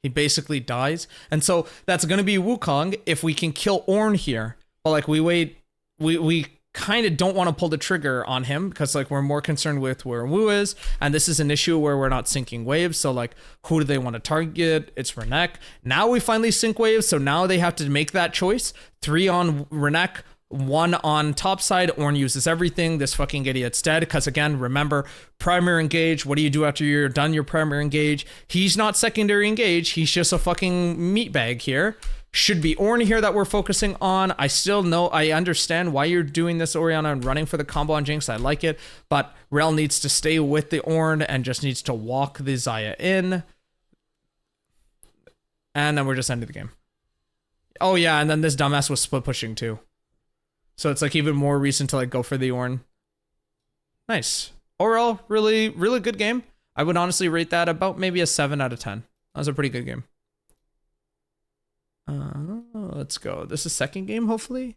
He basically dies. And so that's going to be Wukong if we can kill Ornn here. But like we kind of don't want to pull the trigger on him because like we're more concerned with where Wu is, and this is an issue where we're not syncing waves. So like who do they want to target? It's Renek. Now we finally sync waves, so now they have to make that choice. 3 on Renek, 1 on top side. Ornn uses everything. This fucking idiot's dead because again, remember, primary engage. What do you do after you're done your primary engage? He's not secondary engage. He's just a fucking meatbag here. Should be Ornn here that we're focusing on. I still know, I understand why you're doing this, Oriana, and running for the combo on Jinx. I like it, but Rel needs to stay with the Ornn and just needs to walk the Xayah in. And then we're just ending the game. Oh yeah, and then this dumbass was split pushing too. So it's like even more reason to like go for the Ornn. Nice. Overall, really, really good game. I would honestly rate that about maybe a 7 out of 10. That was a pretty good game. Let's go. This is second game, hopefully.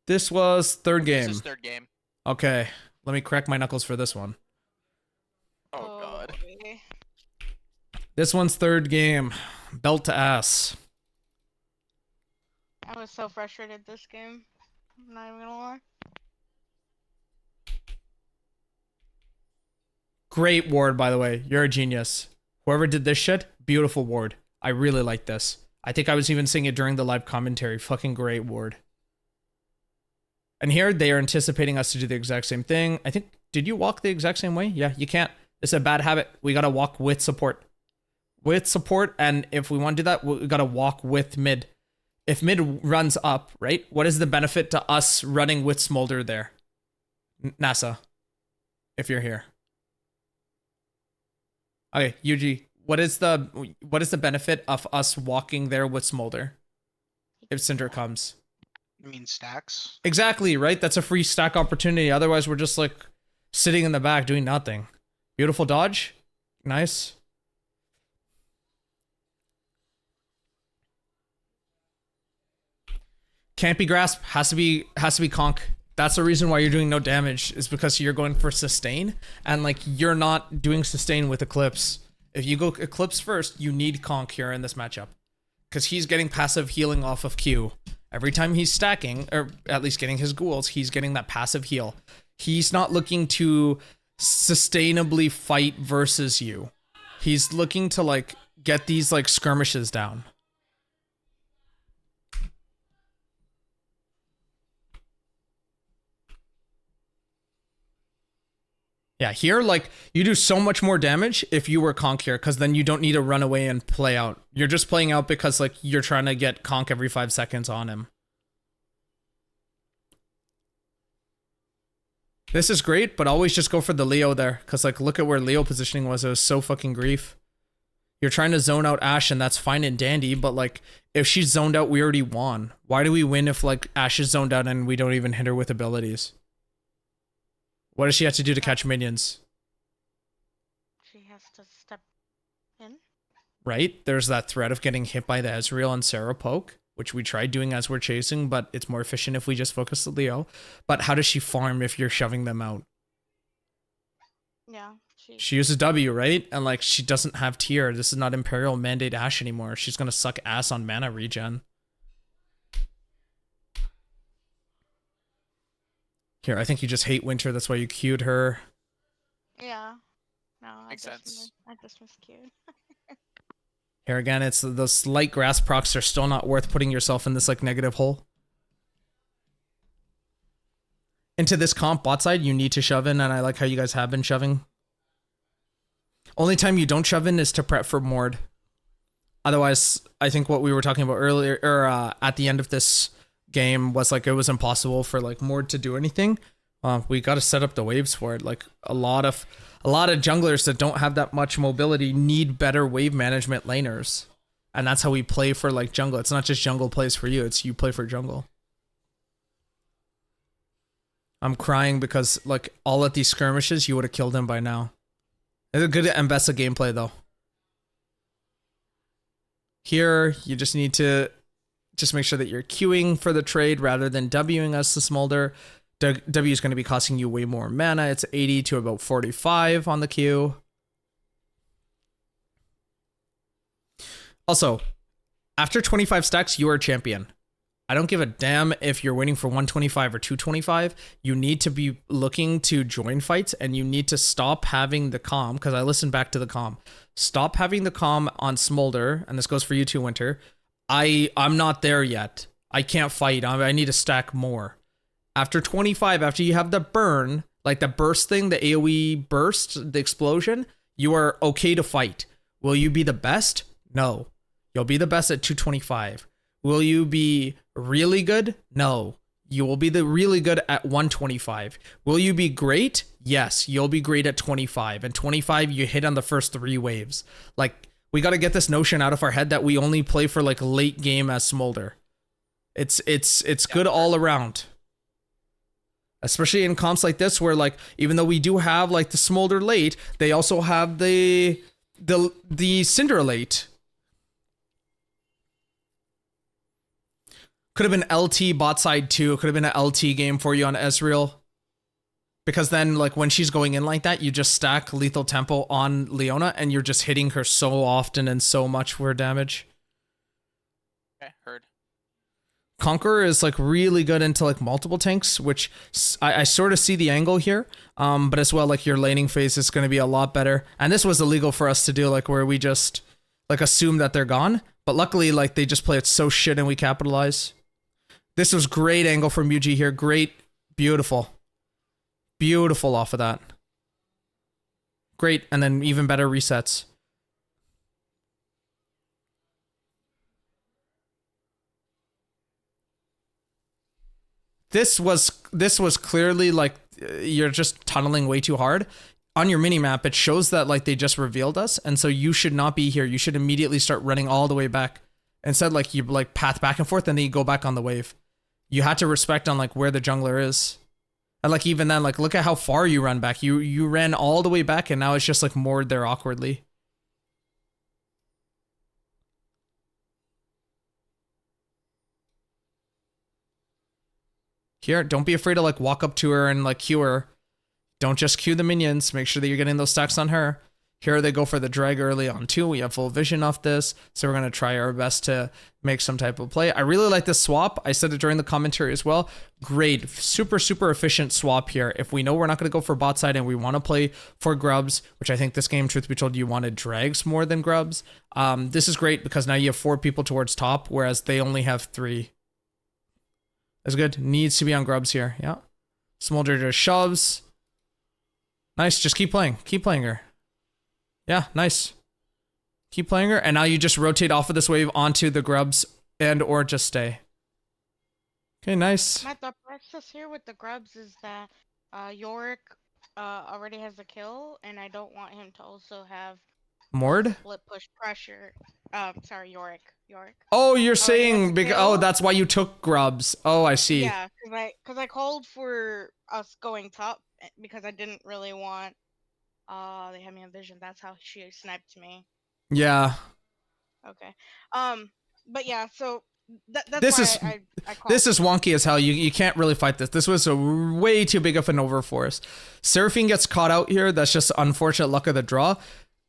This was third game. This is third game. Okay, let me crack my knuckles for this one. Oh god. Okay. This one's third game. Belt to ass. I was so frustrated this game. I'm not even gonna lie. Great ward, by the way. You're a genius. Whoever did this shit, beautiful ward. I really like this. I think I was even saying it during the live commentary. Fucking great ward. And here they are anticipating us to do the exact same thing. I think, did you walk the exact same way? Yeah, you can't. It's a bad habit. We gotta walk with support. With support, and if we want to do that, we gotta walk with mid. If mid runs up, right? What is the benefit to us running with Smolder there? NASA, if you're here. Okay, Yuji, what is the benefit of us walking there with Smolder if Cinder comes? You mean stacks? Exactly, right? That's a free stack opportunity. Otherwise, we're just like sitting in the back doing nothing. Beautiful dodge. Nice. Can't be grasp, has to be conk. That's the reason why you're doing no damage, is because you're going for sustain, and like you're not doing sustain with Eclipse. If you go Eclipse first, you need conk here in this matchup, because he's getting passive healing off of Q. Every time he's stacking, or at least getting his ghouls, he's getting that passive heal. He's not looking to sustainably fight versus you. He's looking to like get these like skirmishes down. Yeah, here, like, you do so much more damage if you were Conk here, because then you don't need to run away and play out. You're just playing out because, like, you're trying to get Conk every 5 seconds on him. This is great, but always just go for the Leo there, because, like, look at where Leo positioning was. It was so fucking grief. You're trying to zone out Ashe, and that's fine and dandy, but, like, if she's zoned out, we already won. Why do we win if, like, Ashe is zoned out and we don't even hit her with abilities? What does she have to do to catch minions? She has to step in. Right? There's that threat of getting hit by the Ezreal and Sarah poke, which we tried doing as we're chasing, but it's more efficient if we just focus the Leo. But how does she farm if you're shoving them out? Yeah. She uses W, right? And like, she doesn't have tier. This is not Imperial Mandate Ashe anymore. She's gonna suck ass on mana regen. Here, I think you just hate Winter. That's why you queued her. Yeah. No, Makes sense. I just miscued. Here again, it's those light grass procs are still not worth putting yourself in this like negative hole. into this comp bot side, you need to shove in, and I like how you guys have been shoving. Only time you don't shove in is to prep for Mord. Otherwise, I think what we were talking about earlier, or at the end of this game, was like it was impossible for like Mord to do anything. We got to set up the waves for it. Like a lot of junglers that don't have that much mobility need better wave management laners, and that's how we play for like jungle. It's not just jungle plays for you; it's you play for jungle. I'm crying because like all at these skirmishes, you would have killed him by now. It's a good Mbessa gameplay though. Here, you just need to just make sure that you're queuing for the trade rather than Wing us the Smolder. W is going to be costing you way more mana. It's 80 to about 45 on the queue. Also, after 25 stacks, you are a champion. I don't give a damn if you're waiting for 125 or 225. You need to be looking to join fights, and you need to stop having the comm, because I listened back to the comm. Stop having the comm on Smolder, and this goes for you too, Winter. I'm not there yet. I can't fight. I need to stack more. After 25, after you have the burn, like the burst thing, the AoE burst, the explosion, you are okay to fight. Will you be the best? No. You'll be the best at 225. Will you be really good? No. You will be the really good at 125. Will you be great? Yes, you'll be great at 25. And 25, you hit on the first 3 waves. Like, we got to get this notion out of our head that we only play for like late game as Smolder. It's good all around. Especially in comps like this where like, even though we do have like the Smolder late, they also have the Cinder late. Could have been LT bot side too. Could have been an LT game for you on Ezreal. Because then like when she's going in like that, you just stack lethal tempo on Leona and you're just hitting her so often and so much for damage. Okay, heard. Conqueror is like really good into like multiple tanks, which I sort of see the angle here. But as well, like your laning phase is going to be a lot better. And this was illegal for us to do, like where we just like assume that they're gone. But luckily, like they just play it so shit and we capitalize. This was great angle from Yuji here. Great. Beautiful. Beautiful off of that. Great. And then even better resets. This was clearly like you're just tunneling way too hard. On your minimap, it shows that like they just revealed us, and so you should not be here. You should immediately start running all the way back. Instead, like you like path back and forth, and then you go back on the wave. You had to respect on like where the jungler is. And like even then, like look at how far you run back. You ran all the way back, and now it's just like moored there awkwardly. Here, don't be afraid to like walk up to her and like queue her. Don't just queue the minions. Make sure that you're getting those stacks on her. Here they go for the drag early on too. We have full vision off this, so we're gonna try our best to make some type of play. I really like this swap. I said it during the commentary as well. Great, super efficient swap here. If we know we're not gonna go for bot side and we want to play for grubs, which I think this game, truth be told, you wanted drags more than grubs. This is great because now you have 4 people towards top, whereas they only have 3. That's good. Needs to be on grubs here. Yeah. Smolder just shoves. Nice. Just keep playing. Keep playing her. Yeah, nice. Keep playing her. And now you just rotate off of this wave onto the grubs and or just stay. Okay, nice. My thought process here with the grubs is that Yorick already has a kill, and I don't want him to also have Mord? split push pressure. Sorry, Yorick. Oh, you're he saying has a oh, kill. that's why you took grubs. Oh, I see. Yeah, because I called for us going top because I didn't really want. They had me on vision. That's how she sniped me. Yeah. Okay. But yeah, so that's This why I called. This is wonky as hell. You can't really fight this. This was a way too big of an over for us. Seraphine gets caught out here. That's just unfortunate luck of the draw.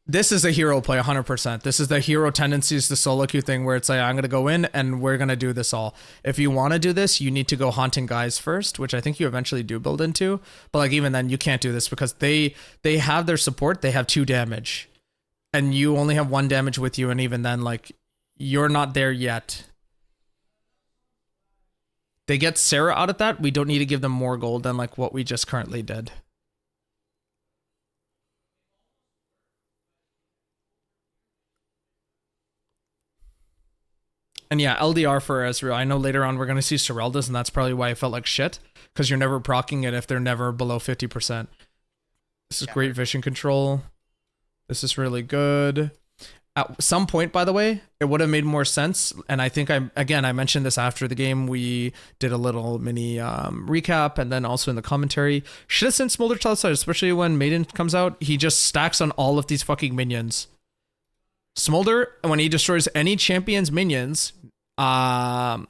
This is a hero play 100%. This is the hero tendencies, the solo queue thing where it's like, I'm going to go in and we're going to do this all. If you want to do this, you need to go haunting guys first, which I think you eventually do build into. But like even then, you can't do this because they have their support. They have 2 damage. And you only have 1 damage with you. And even then, like, you're not there yet. they get Sarah out of that, we don't need to give them more gold than like what we just currently did. And yeah, LDR for Ezreal. I know later on we're going to see Serelda's, and that's probably why I felt like shit, because you're never proccing it if they're never below 50%. This is great vision control. This is really good. At some point, by the way, it would have made more sense, and I think I mentioned this after the game. We did a little mini recap, and then also in the commentary. Should have sent Smolder to the side, especially when Maiden comes out. He just stacks on all of these fucking minions. Smolder, when he destroys any champion's minions, I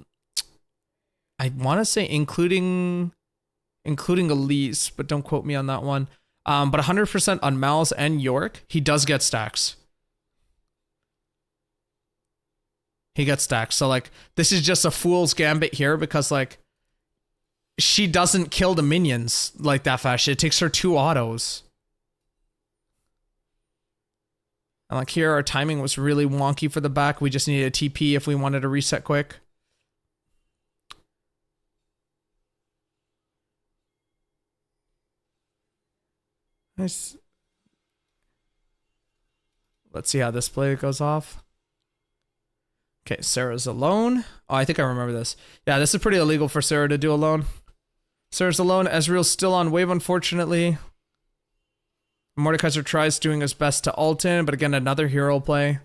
want to say including Elise, but don't quote me on that one. But 100% on Mal's and York, he does get stacks. He gets stacks. So like, this is just a fool's gambit here, because like, she doesn't kill the minions like that fast. It takes her 2 autos. And like here, our timing was really wonky for the back. We just needed a TP if we wanted to reset quick. Nice. Let's see how this play goes off. Okay, Sarah's alone. Oh, I think I remember this. Yeah, this is pretty illegal for Sarah to do alone. Sarah's alone. Ezreal's still on wave, unfortunately. Mordekaiser tries doing his best to ult in, but again, another hero play.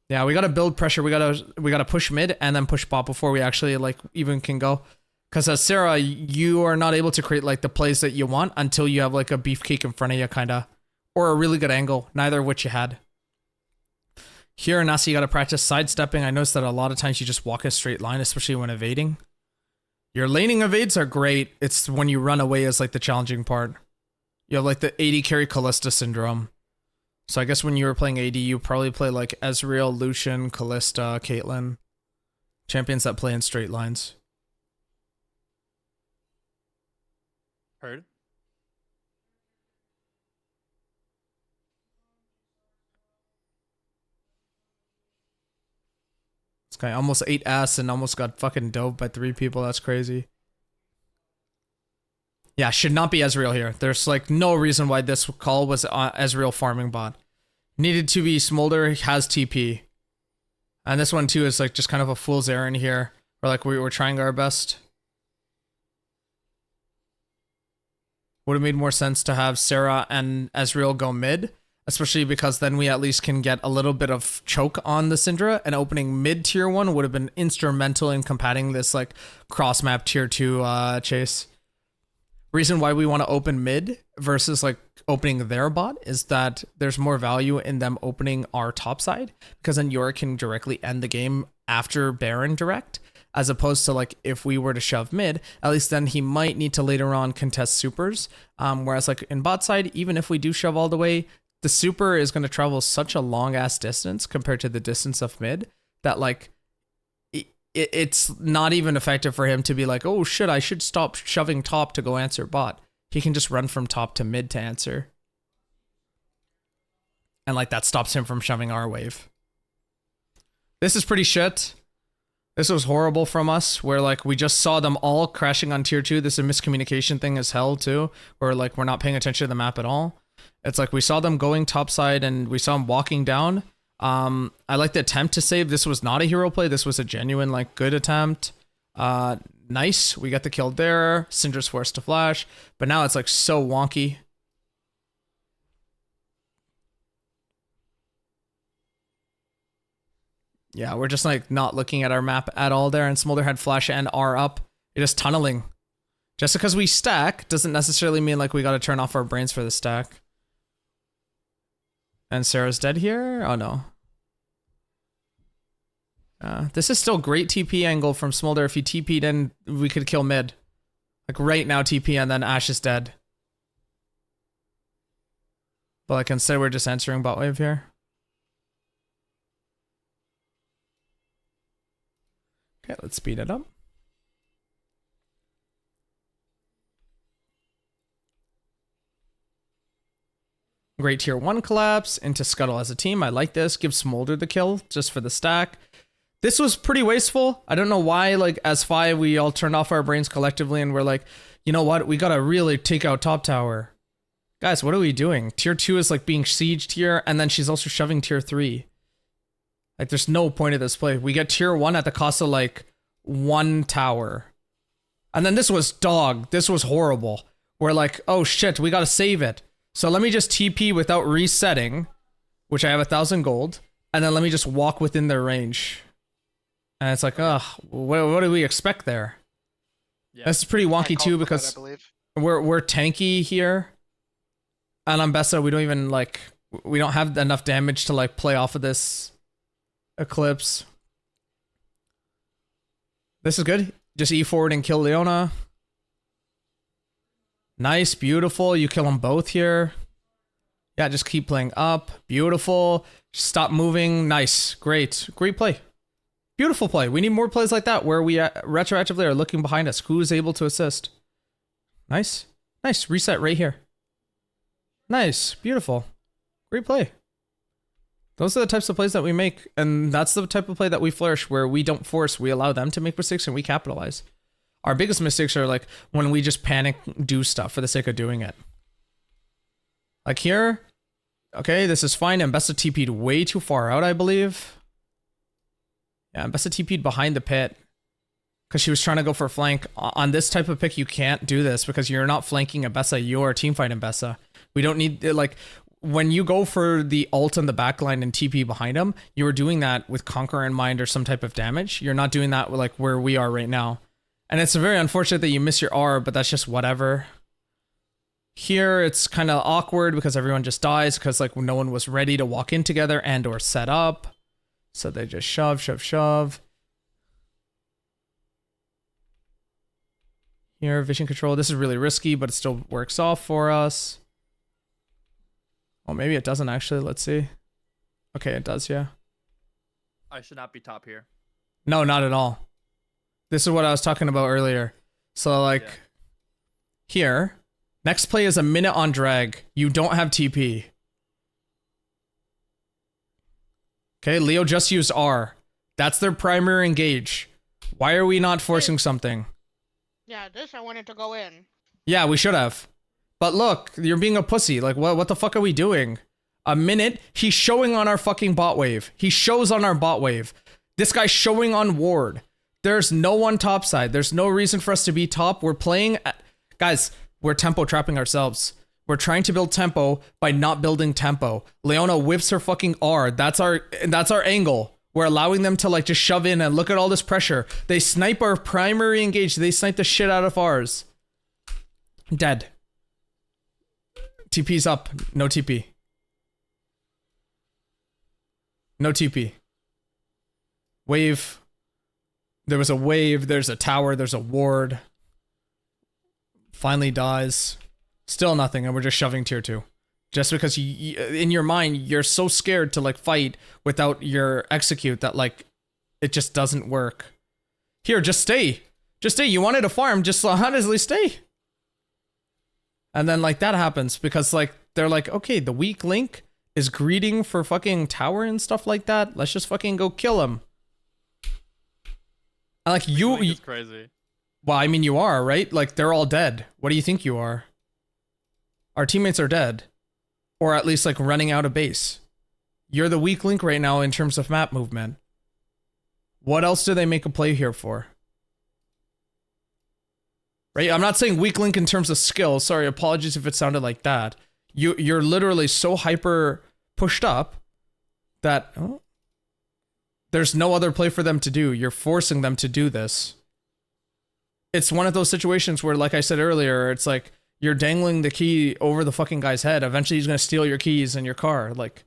Yeah, we gotta build pressure. We gotta push mid and then push bot before we actually like even can go. Because as Sarah, you are not able to create like the plays that you want until you have like a beefcake in front of you, kinda, or a really good angle. Neither of which you had. Here in Nasi, you gotta practice sidestepping. I noticed that a lot of times you just walk a straight line, especially when evading. Your laning evades are great. It's when you run away is like the challenging part. You have like the AD carry Callista syndrome. So I guess when you were playing AD, you probably play like Ezreal, Lucian, Callista, Caitlyn. Champions that play in straight lines. Heard. This guy almost ate ass and almost got fucking dove by 3 people. That's crazy. Yeah, should not be Ezreal here. There's like no reason why this call was Ezreal farming bot. Needed to be Smolder, has TP. And this one too is like just kind of a fool's errand here. Where like we were trying our best. Would have made more sense to have Sarah and Ezreal go mid. Especially because then we at least can get a little bit of choke on the Syndra, and opening mid tier 1 would have been instrumental in combating this like cross map tier 2 chase. Reason why we want to open mid versus like opening their bot is that there's more value in them opening our top side, because then Yorick can directly end the game after Baron direct, as opposed to like if we were to shove mid, at least then he might need to later on contest supers. Whereas like in bot side, even if we do shove all the way, the super is going to travel such a long ass distance compared to the distance of mid that like it's not even effective for him to be like, oh shit, I should stop shoving top to go answer bot. He can just run from top to mid to answer. And like that stops him from shoving our wave. This is pretty shit. This was horrible from us, where like we just saw them all crashing on tier 2. This is a miscommunication thing as hell too, where like we're not paying attention to the map at all. It's like we saw them going topside and we saw them walking down. I like the attempt to save. This was not a hero play. This was a genuine, like, good attempt. Nice. We got the kill there. Syndra's forced to flash. But now it's, like, so wonky. Yeah, we're just, like, not looking at our map at all there. And Smolder had flash and R up. You're just tunneling. Just because we stack doesn't necessarily mean, like, we got to turn off our brains for the stack. And Sarah's dead here? Oh no. This is still great TP angle from Smolder. If he TP'd in, we could kill mid. Like right now TP and then Ashe is dead. But like instead we're just answering bot wave here. Okay, let's speed it up. Great tier 1 collapse into Scuttle as a team. I like this. Give Smolder the kill just for the stack. This was pretty wasteful. I don't know why, like, as 5, we all turned off our brains collectively and we're like, you know what? We gotta really take out top tower. Guys, what are we doing? Tier 2 is, like, being sieged here, and then she's also shoving tier 3. Like, there's no point of this play. We get tier 1 at the cost of, like, 1 tower. And then this was dog. This was horrible. We're like, oh shit, we gotta save it. So let me just TP without resetting, which I have 1,000 gold, and then let me just walk within their range. And it's like, ugh, what do we expect there? Yeah. This is pretty I wonky called too for that, because I believe. we're tanky here. And on Bessa, we don't even like, we don't have enough damage to like play off of this Eclipse. This is good. Just E forward and kill Leona. Nice, beautiful. You kill them both here. Yeah, just keep playing up. Beautiful. Stop moving. Nice. Great. Great play. Beautiful play. We need more plays like that where we retroactively are looking behind us. Who is able to assist? Nice. Nice. Reset right here. Nice. Beautiful. Great play. Those are the types of plays that we make, and that's the type of play that we flourish, where we don't force, we allow them to make mistakes and we capitalize. Our biggest mistakes are like when we just panic do stuff for the sake of doing it. Like here, okay, this is fine. Mbessa TP'd way too far out, I believe. Yeah, Mbessa TP'd behind the pit because she was trying to go for a flank. On this type of pick, you can't do this because you're not flanking Mbessa, you're teamfight Mbessa. We don't need, like, when you go for the ult in the backline and TP behind him, you are doing that with Conqueror in mind or some type of damage. You're not doing that like where we are right now. And it's very unfortunate that you miss your R, but that's just whatever. Here, it's kind of awkward because everyone just dies because like no one was ready to walk in together and or set up. So they just shove, shove, shove. Here, vision control. This is really risky, but it still works off for us. Oh, maybe it doesn't actually. Let's see. Okay, it does, yeah. I should not be top here. No, not at all. This is what I was talking about earlier. So, like, Yeah. here, next play is a minute on drag. You don't have TP. Okay, Leo just used R. That's their primary engage. Why are we not forcing something? Yeah, this I wanted to go in. Yeah, we should have. But look, you're being a pussy. Like, what the fuck are we doing? A minute? He's showing on our fucking bot wave. He shows on our bot wave. This guy's showing on ward. There's no one top side. There's no reason for us to be top. We're playing... Guys, we're tempo trapping ourselves. We're trying to build tempo by not building tempo. Leona whips her fucking R. That's our angle. We're allowing them to like just shove in and look at all this pressure. They snipe our primary engage. They snipe the shit out of ours. Dead. TP's up. No TP. No TP. Wave. There was a wave. There's a tower. There's a ward. Finally dies. Still nothing, and we're just shoving tier 2. Just because you, in your mind, you're so scared to like fight without your execute that like it just doesn't work. Here, just stay. Just stay. You wanted to farm, just honestly stay. And then like that happens because like they're like, okay, the weak link is greeting for fucking tower and stuff like that. Let's just fucking go kill him. And like It's crazy. well, I mean you are, right? Like they're all dead. What do you think you are? Our teammates are dead. Or at least like running out of base. You're the weak link right now in terms of map movement. What else do they make a play here for? Right? I'm not saying weak link in terms of skill. Sorry, apologies if it sounded like that. You're literally so hyper pushed up that there's no other play for them to do. You're forcing them to do this. It's one of those situations where, like I said earlier, it's like you're dangling the key over the fucking guy's head. Eventually he's going to steal your keys and your car. Like,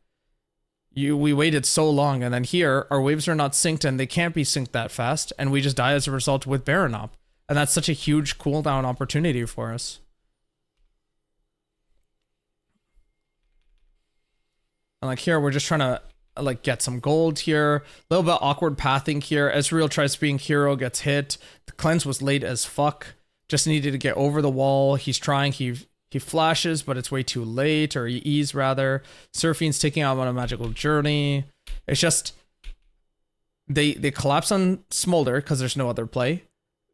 we waited so long, and then here, our waves are not synced, and they can't be synced that fast, and we just die as a result with Baron up. And that's such a huge cooldown opportunity for us. And like here, we're just trying to like get some gold here. A little bit awkward pathing here. Ezreal tries being hero, gets hit. The cleanse was late as fuck. Just needed to get over the wall. He's trying. He flashes, but it's way too late, or he E's rather. Surfing's taking out on a magical journey. It's just They collapse on Smolder because there's no other play.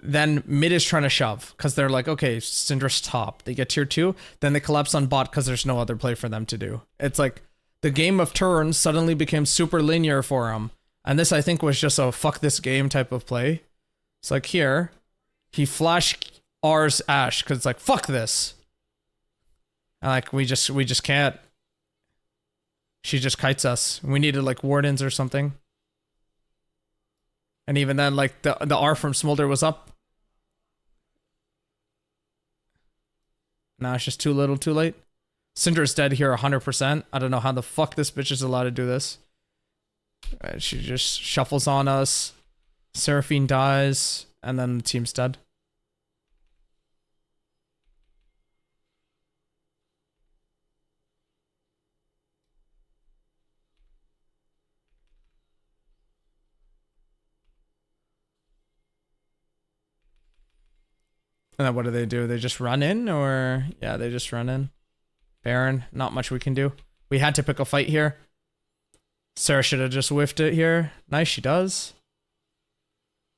Then mid is trying to shove because they're like, okay, Syndra's top. They get tier 2. Then they collapse on bot because there's no other play for them to do. It's like the game of turns suddenly became super linear for them. And this, I think, was just a fuck this game type of play. It's like here, he flash R's Ashe because it's like, fuck this. And like, we just can't. She just kites us. We needed like wardens or something. And even then, like, the R from Smolder was up. Nah, it's just too little, too late. Syndra's dead here 100%. I don't know how the fuck this bitch is allowed to do this. She just shuffles on us. Seraphine dies. And then the team's dead. And then what do? They just run in, or yeah, they just run in. Baron, not much we can do. We had to pick a fight here. Sarah should have just whiffed it here. Nice, she does.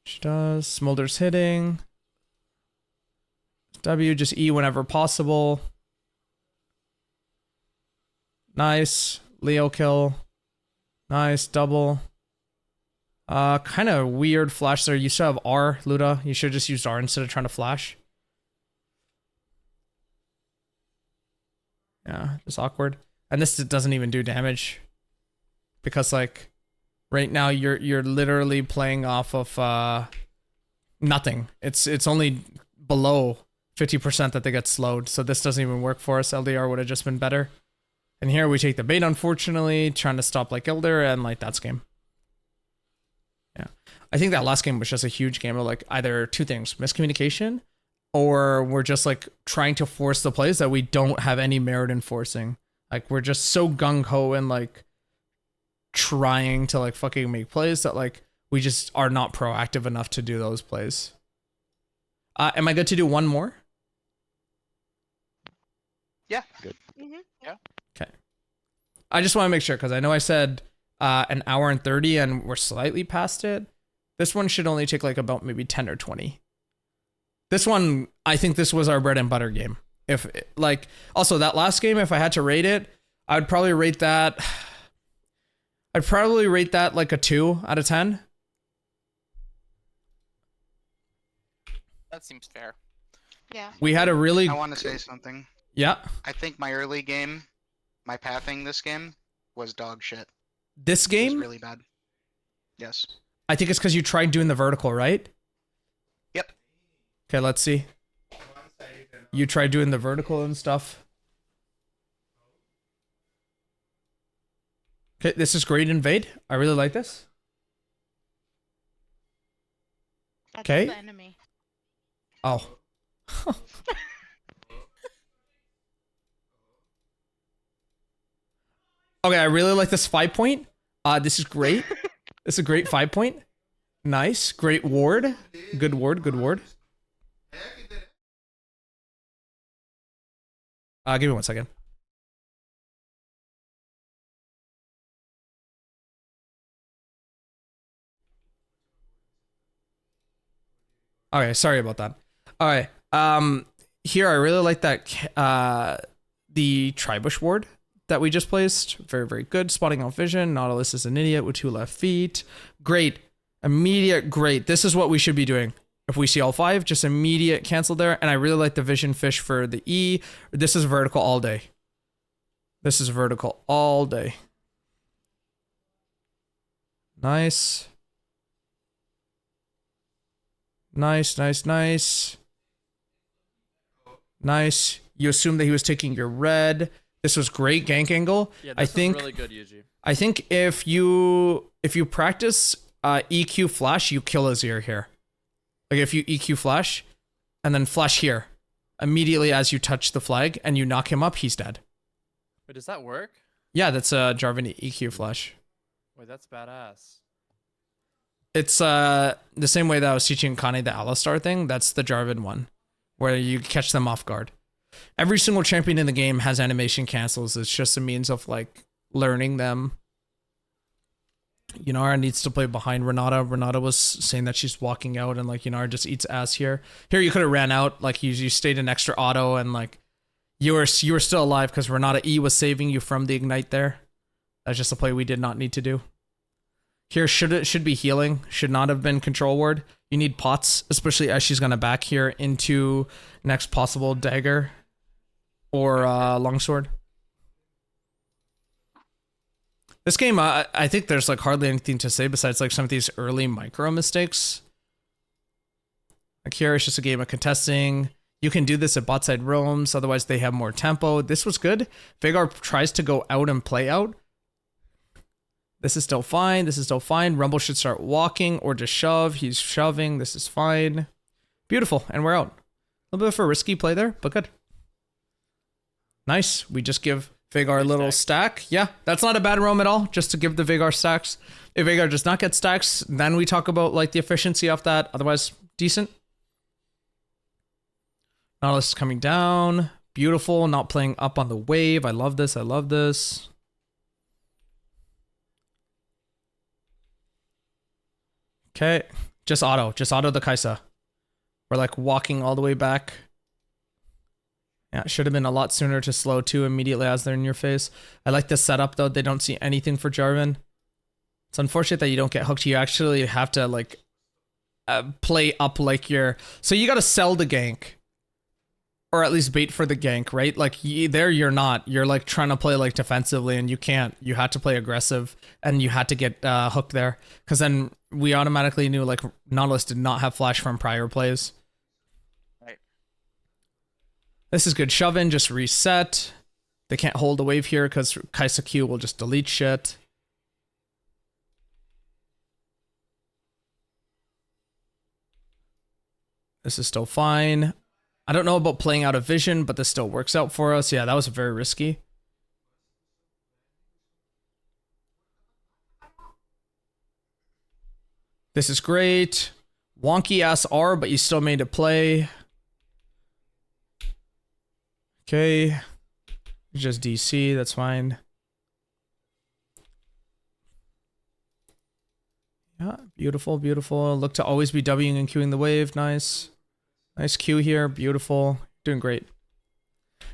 She does. Smolder's hitting. W, just E whenever possible. Nice. Leo kill. Nice, double. Kind of weird flash there. You still have R, Luda. You should have just used R instead of trying to flash. Yeah, just awkward. And this doesn't even do damage. Because like right now you're literally playing off of nothing. It's only below 50% that they get slowed. So this doesn't even work for us. LDR would have just been better. And here we take the bait, unfortunately, trying to stop like Elder, and like that's game. Yeah. I think that last game was just a huge game of like either two things, miscommunication, or we're just like trying to force the plays that we don't have any merit in forcing. Like we're just so gung-ho and like trying to like fucking make plays that like we just are not proactive enough to do those plays. Am I good to do one more? Yeah, good. Mm-hmm. Okay. I just want to make sure because I know I said an hour and 30 and we're slightly past it. This one should only take like about maybe 10 or 20. This one, I think this was our bread and butter game. If like, also that last game, if I had to rate it, I'd probably rate that like a 2 out of 10. That seems fair. Yeah. We had a really, I want to say something. yeah, I think my early game, my pathing this game, was dog shit. this It was game, really bad. Yes. I think it's because you tried doing the vertical, right? Yep. Okay, let's see. You tried doing the vertical and stuff. Okay, this is great invade. I really like this. That's Okay. the enemy. Oh. Okay, I really like this 5-point. This is great. This is a great 5-point. Nice. Great ward. Good ward, good ward. Give me 1 second. Okay, sorry about that. All right. Here I really like that the Tribush ward that we just placed. Very, very good. Spotting out vision. Nautilus is an idiot with 2 left feet. Great. Immediate great. This is what we should be doing. If we see all 5, just immediate cancel there. And I really like the vision fish for the E. This is vertical all day. This is vertical all day. Nice. Nice, nice, nice. Nice. You assume that he was taking your red. This was great gank angle. Yeah, I this think was really good, Yuji. I think if you practice EQ flash, you kill Azir here. Like if you EQ flash and then flash here immediately as you touch the flag and you knock him up, he's dead. Wait, does that work? Yeah, that's a Jarvan EQ flash. Wait, that's badass. It's the same way that I was teaching Kane the Alistar thing. That's the Jarvan one, where you catch them off guard. Every single champion in the game has animation cancels. It's just a means of like learning them. Yunara needs to play behind Renata. Renata was saying that she's walking out and like Yunara just eats ass here. Here you could have ran out, like you stayed in extra auto and like you were still alive because Renata E was saving you from the ignite there. That's just a play we did not need to do. Here should be healing. Should not have been control ward. You need pots, especially as she's gonna back here into next possible dagger or longsword. This game, I think there's like hardly anything to say besides like some of these early micro mistakes. Like here, it's just a game of contesting. You can do this at bot side roams, otherwise they have more tempo. This was good. Veigar tries to go out and play out. This is still fine. This is still fine. Rumble should start walking or just shove. He's shoving. This is fine. Beautiful. And we're out. A little bit of a risky play there, but good. Nice. We just give Veigar a little stack. Yeah, that's not a bad roam at all. Just to give the Veigar stacks. If Veigar does not get stacks, then we talk about like the efficiency of that. Otherwise, decent. Nautilus is coming down. Beautiful. Not playing up on the wave. I love this. I love this. Okay. Just auto the Kaisa. We're like walking all the way back. Yeah, it should have been a lot sooner to slow too immediately as they're in your face. I like this setup though. They don't see anything for Jarvan. It's unfortunate that you don't get hooked. You actually have to like play up like you're... So you got to sell the gank. Or at least bait for the gank, right? Like there you're not. You're like trying to play like defensively and you can't. You had to play aggressive and you had to get hooked there. Because then we automatically knew like Nautilus did not have flash from prior plays. Right. This is good. Shove in, just reset. They can't hold the wave here because Kaisa Q will just delete shit. This is still fine. I don't know about playing out of vision, but this still works out for us. Yeah, that was very risky. This is great. Wonky ass R, but you still made a play. Okay. Just DC, that's fine. Yeah, beautiful, beautiful. Look to always be Wing and Qing the wave. Nice. Nice Q here. Beautiful. Doing great.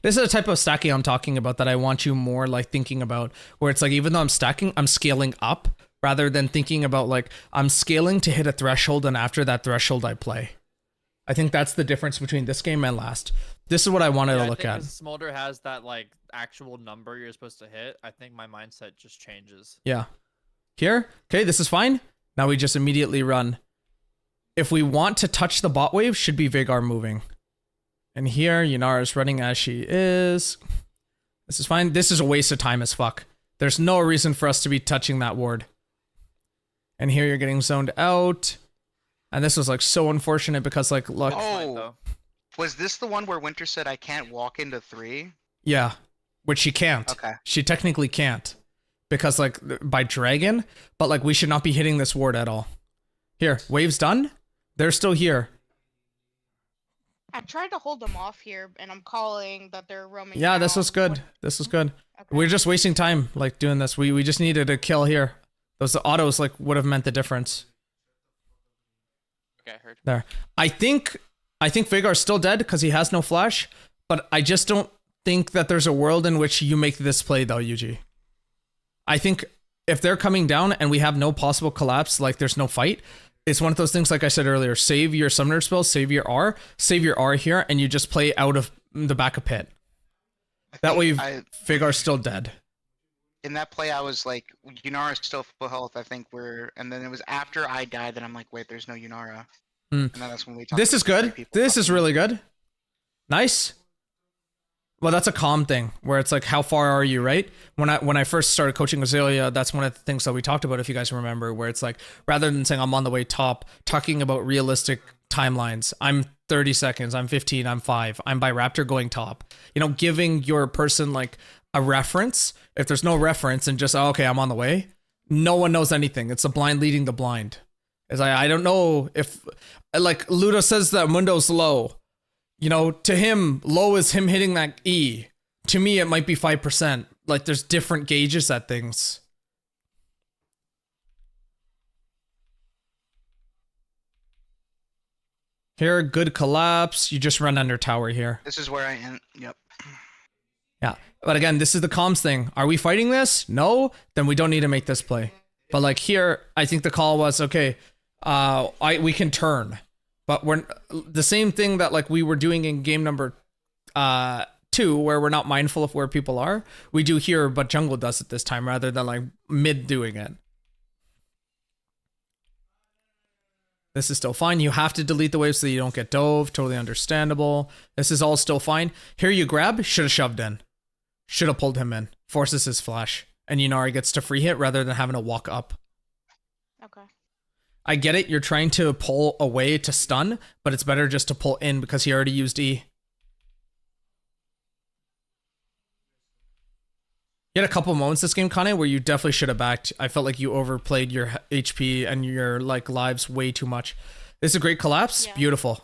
This is the type of stacking I'm talking about that I want you more like thinking about, where it's like, even though I'm stacking, I'm scaling up rather than thinking about like, I'm scaling to hit a threshold and after that threshold I play. I think that's the difference between this game and last. This is what I wanted to look at. Smolder has that like actual number you're supposed to hit. I think my mindset just changes. Yeah. Here. Okay, this is fine. Now we just immediately run. If we want to touch the bot wave, should be Veigar moving. And here, Yunara is running as she is. This is fine. This is a waste of time as fuck. There's no reason for us to be touching that ward. And here you're getting zoned out. And this was like so unfortunate because like, look. Oh, was this the one where Winter said I can't walk into 3? Yeah, which she can't. Okay. She technically can't. Because like, by dragon. But like, we should not be hitting this ward at all. Here, wave's done. They're still here. I tried to hold them off here, and I'm calling that they're roaming. Yeah, this down. was good. This was good. Okay. We're just wasting time, like, doing this. We just needed a kill here. Those autos, like, would have meant the difference. Okay, I heard. There. I think Veigar's still dead because he has no flash, but I just don't think that there's a world in which you make this play, though, Yuji. I think if they're coming down and we have no possible collapse, like, there's no fight, it's one of those things, like I said earlier, save your summoner spell, save your R here, and you just play out of the back of pit. That way, Veigar's still dead. In that play, I was like, Yunara's still full health, I think and then it was after I died that I'm like, wait, there's no Yunara. And then that's when we talked. This is good. This is really good. Nice. Well, that's a calm thing where it's like, how far are you, right? When I first started coaching Azalea, that's one of the things that we talked about, if you guys remember, where it's like, rather than saying I'm on the way top, talking about realistic timelines. I'm 30 seconds, I'm 15, I'm 5, I'm by Raptor going top. You know, giving your person like a reference. If there's no reference and just, oh, okay, I'm on the way, no one knows anything. It's the blind leading the blind. It's like, I don't know if, like Luda says that Mundo's low. You know, to him, low is him hitting that E. To me, it might be 5%. Like, there's different gauges at things. Here, good collapse. You just run under tower here. This is where I am. Yep. Yeah. But again, this is the comms thing. Are we fighting this? No? Then we don't need to make this play. But like here, I think the call was, okay, we can turn. But we're the same thing that like we were doing in game number 2, where we're not mindful of where people are. We do here, but jungle does it this time rather than like mid doing it. This is still fine. You have to delete the wave so that you don't get dove. Totally understandable. This is all still fine. Here you grab. Should have shoved in. Should have pulled him in. Forces his flash. And Yunari gets to free hit rather than having to walk up. Okay. I get it. You're trying to pull away to stun, but it's better just to pull in because he already used E. You had a couple moments this game, Kane, where you definitely should have backed. I felt like you overplayed your HP and your like lives way too much. This is a great collapse. Yeah. Beautiful.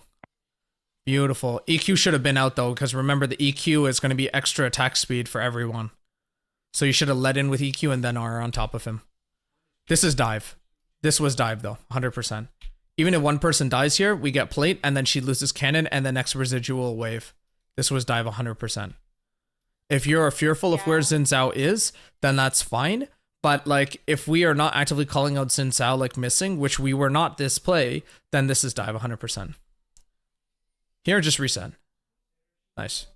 Beautiful. EQ should have been out though, because remember the EQ is going to be extra attack speed for everyone. So you should have led in with EQ and then R on top of him. This is dive. This was dive though, 100%. Even if one person dies here, we get plate and then she loses cannon and the next residual wave. This was dive 100%. If you're fearful of where Xin Zhao is, then that's fine. But like, if we are not actively calling out Xin Zhao like missing, which we were not this play, then this is dive 100%. Here, just reset. Nice.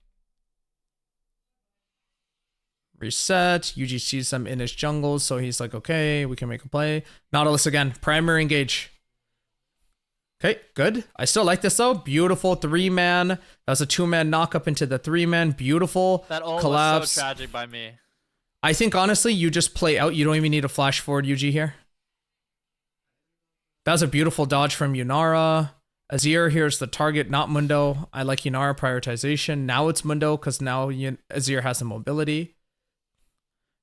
Reset. Yuji sees them in his jungle, so he's like, okay, we can make a play. Nautilus again. Primary engage. Okay, good. I still like this though. Beautiful 3-man. That was a 2-man knock up into the 3-man. Beautiful That ult collapse. was so tragic by me. I think honestly, you just play out. You don't even need a flash forward, Yuji here. That was a beautiful dodge from Yunara. Azir, here's the target, not Mundo. I like Yunara prioritization. Now it's Mundo because now Azir has the mobility.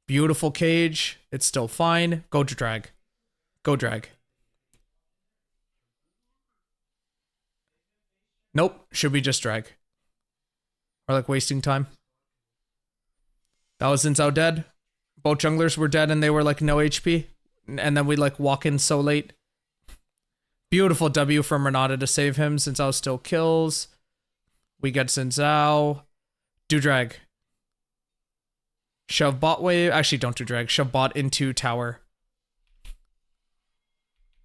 Beautiful cage. It's still fine. Go to drag. Go drag. Nope. Should we just drag? Or like wasting time? That was Xin Zhao dead. Both junglers were dead and they were like no HP. And then we like walk in so late. Beautiful W from Renata to save him. Xin Zhao still kills. We get Xin Zhao. Do drag. Shove bot wave. Actually, don't do drag. Shove bot into tower.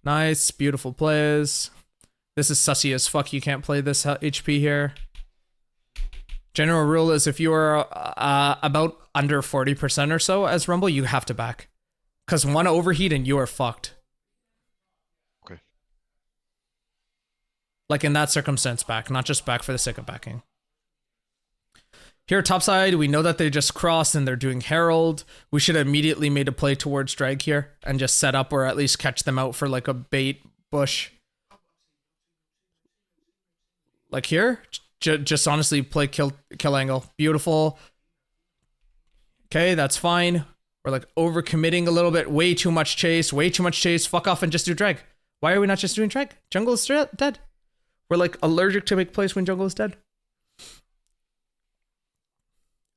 Nice. Beautiful plays. This is sussy as fuck. You can't play this HP here. General rule is if you are about under 40% or so as Rumble, you have to back. Because one overheat and you are fucked. Okay. Like in that circumstance, back. Not just back for the sake of backing. Here topside, we know that they just crossed and they're doing Herald. We should have immediately made a play towards drag here and just set up or at least catch them out for like a bait bush. Like here, just honestly play kill angle. Beautiful. Okay, that's fine. We're like overcommitting a little bit. Way too much chase. Way too much chase. Fuck off and just do drag. Why are we not just doing drag? Jungle is dead. We're like allergic to make plays when jungle is dead.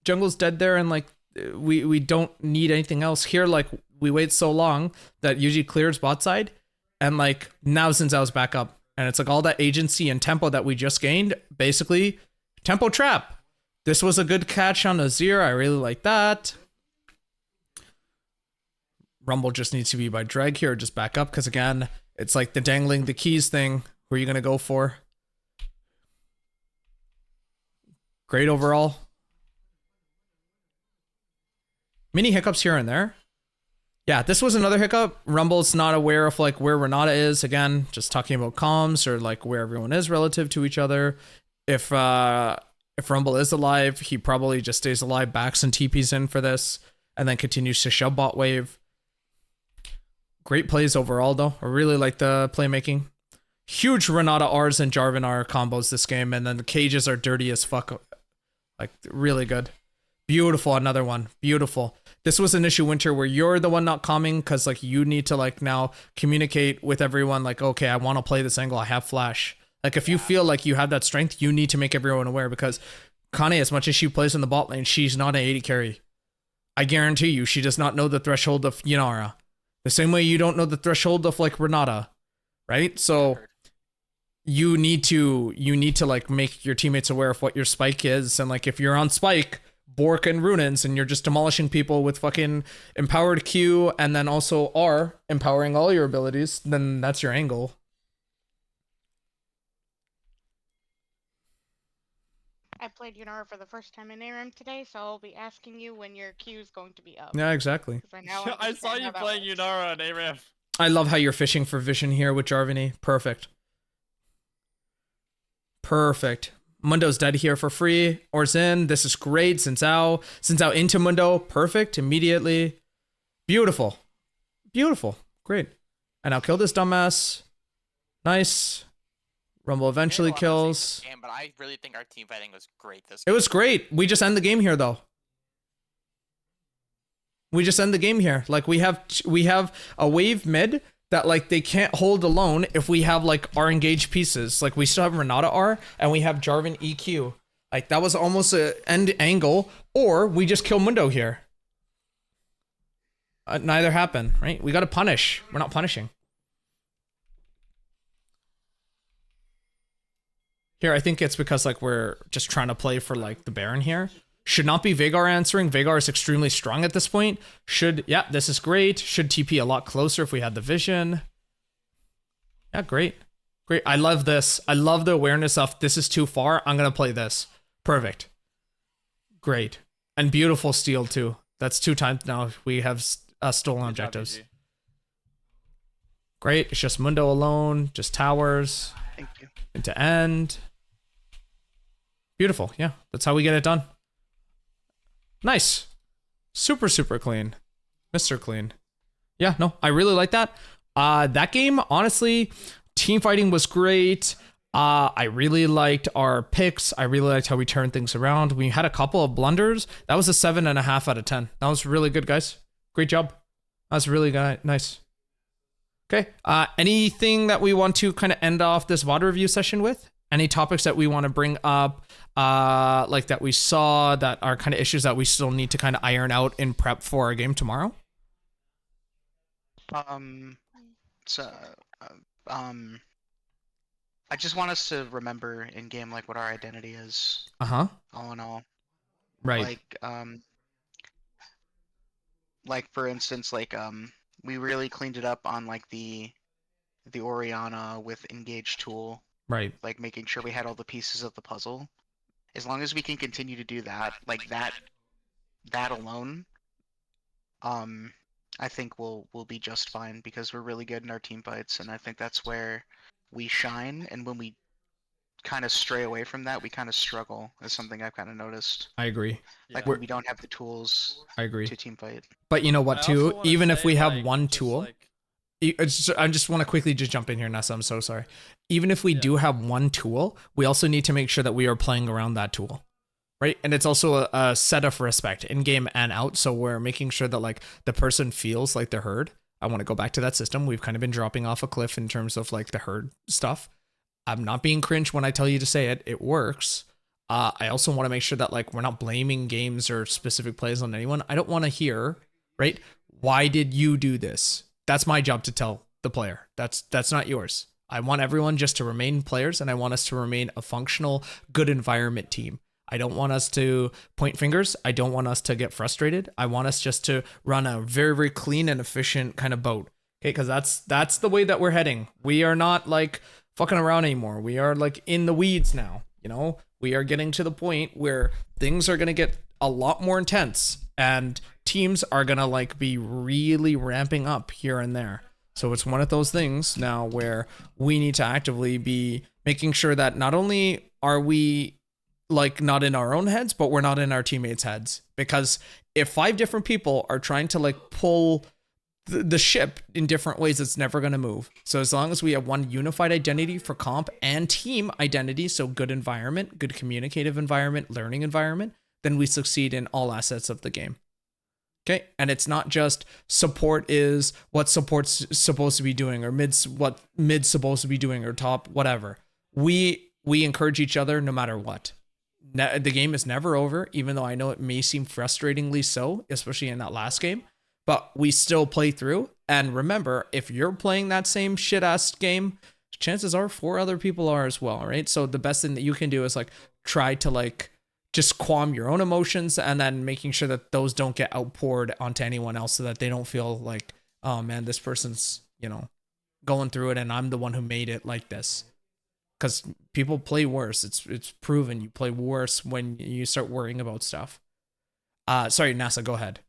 Jungle's dead there and like we don't need anything else. Here like we wait so long that Yuji clears bot side and like now Xin Zhao's back up. And it's like all that agency and tempo that we just gained, basically tempo trap. This was a good catch on Azir. I really like that. Rumble just needs to be by drag here, just back up. Because again, it's like the dangling the keys thing. Who are you going to go for? Great overall. Mini hiccups here and there. Yeah, this was another hiccup. Rumble's not aware of like where Renata is. Again, just talking about comms or like where everyone is relative to each other. If Rumble is alive, he probably just stays alive, backs and TPs in for this, and then continues to shove bot wave. Great plays overall though. I really like the playmaking. Huge Renata R's and Jarvan R combos this game, and then the cages are dirty as fuck. Like really good. Beautiful, another one. Beautiful. This was an issue winter where you're the one not calming because like you need to like now communicate with everyone like, okay, I want to play this angle. I have flash. Like if you feel like you have that strength, you need to make everyone aware because Kane, as much as she plays in the bot lane, she's not an 80 carry. I guarantee you, she does not know the threshold of Yunara. The same way you don't know the threshold of like Renata, right? So you need to like make your teammates aware of what your spike is, and like if you're on spike, Bork and Runins, and you're just demolishing people with fucking empowered Q and then also R empowering all your abilities, then that's your angle. I played Yunara for the first time in ARAM today, so I'll be asking you when your queue is going to be up. Yeah, exactly. 'Cause I now I saw understand you how that playing works. Yunara on ARAM. I love how you're fishing for vision here with Jarvini. Perfect. Perfect. Mundo's dead here for free. Or's in. This is great. Sinzao into Mundo. Perfect. Immediately. Beautiful. Beautiful. Great. And I'll kill this dumbass. Nice. Rumble eventually kills. Game, but I really think our team fighting was great this It was great. We just end the game here, though. We just end the game here. Like we have a wave mid that like they can't hold alone if we have like our engaged pieces. Like we still have Renata R and we have Jarvan EQ. Like that was almost a end angle, or we just kill Mundo here. Neither happened, right? We got to punish. We're not punishing. Here, I think it's because like we're just trying to play for like the Baron here. Should not be Veigar answering. Veigar is extremely strong at this point. Yeah, this is great. Should TP a lot closer if we had the vision. Yeah, great. Great. I love this. I love the awareness of this is too far. I'm going to play this. Perfect. Great. And beautiful steal too. That's 2 times now we have stolen Good job, objectives. GG. Great. It's just Mundo alone. Just towers. Thank you. Into end. Beautiful. Yeah, that's how we get it done. Nice. Super, super clean. Mr. Clean. Yeah, no, I really like that. That game, honestly, team fighting was great. I really liked our picks. I really liked how we turned things around. We had a couple of blunders. That was a 7.5 out of 10. That was really good, guys. Great job. That was really good. Nice. Okay. Anything that we want to kind of end off this VOD review session with? Any topics that we want to bring up, like that we saw that are kind of issues that we still need to kind of iron out in prep for our game tomorrow? So, I just want us to remember in game like what our identity is. Uh-huh. All in all, Right. like for instance, we really cleaned it up on like the Oriana with engage tool, Right. like making sure we had all the pieces of the puzzle. As long as we can continue to do that, like that alone, I think we'll be just fine because we're really good in our team fights, and I think that's where we shine. And when we kind of stray away from that, we kind of struggle. Is something I've kind of noticed. I agree. Like Yeah. when we don't have the tools I agree. to team fight. But you know what, I also too? wanna Even if say, we have like, one just, tool, like- I just want to quickly just jump in here, Nessa. I'm so sorry. Even if we Yeah. do have one tool, we also need to make sure that we are playing around that tool, right? And it's also a set of respect in game and out. So we're making sure that like the person feels like they're heard. I want to go back to that system. We've kind of been dropping off a cliff in terms of like the herd stuff. I'm not being cringe when I tell you to say it. It works. I also want to make sure that like we're not blaming games or specific plays on anyone. I don't want to hear, right? Why did you do this? That's my job to tell the player. That's not yours. I want everyone just to remain players, and I want us to remain a functional, good environment team. I don't want us to point fingers. I don't want us to get frustrated. I want us just to run a very, very clean and efficient kind of boat. Okay, because that's the way that we're heading. We are not like fucking around anymore. We are like in the weeds now. You know, we are getting to the point where things are gonna get a lot more intense, and teams are gonna like be really ramping up here and there. So it's one of those things now where we need to actively be making sure that not only are we like not in our own heads, but we're not in our teammates' heads. Because if 5 different people are trying to like pull the ship in different ways, it's never going to move. So as long as we have one unified identity for comp and team identity, so good environment, good communicative environment, learning environment, then we succeed in all assets of the game. Okay, and it's not just support is what support's supposed to be doing, or what mid's supposed to be doing, or top whatever. We encourage each other no matter what. The game is never over, even though I know it may seem frustratingly so, especially in that last game. But we still play through. And remember, if you're playing that same shit ass game, chances are 4 other people are as well, right? So the best thing that you can do is like try to like just calm your own emotions, and then making sure that those don't get outpoured onto anyone else, so that they don't feel like, oh man, this person's, you know, going through it and I'm the one who made it like this. Because people play worse. It's proven you play worse when you start worrying about stuff. Sorry, NASA, go ahead.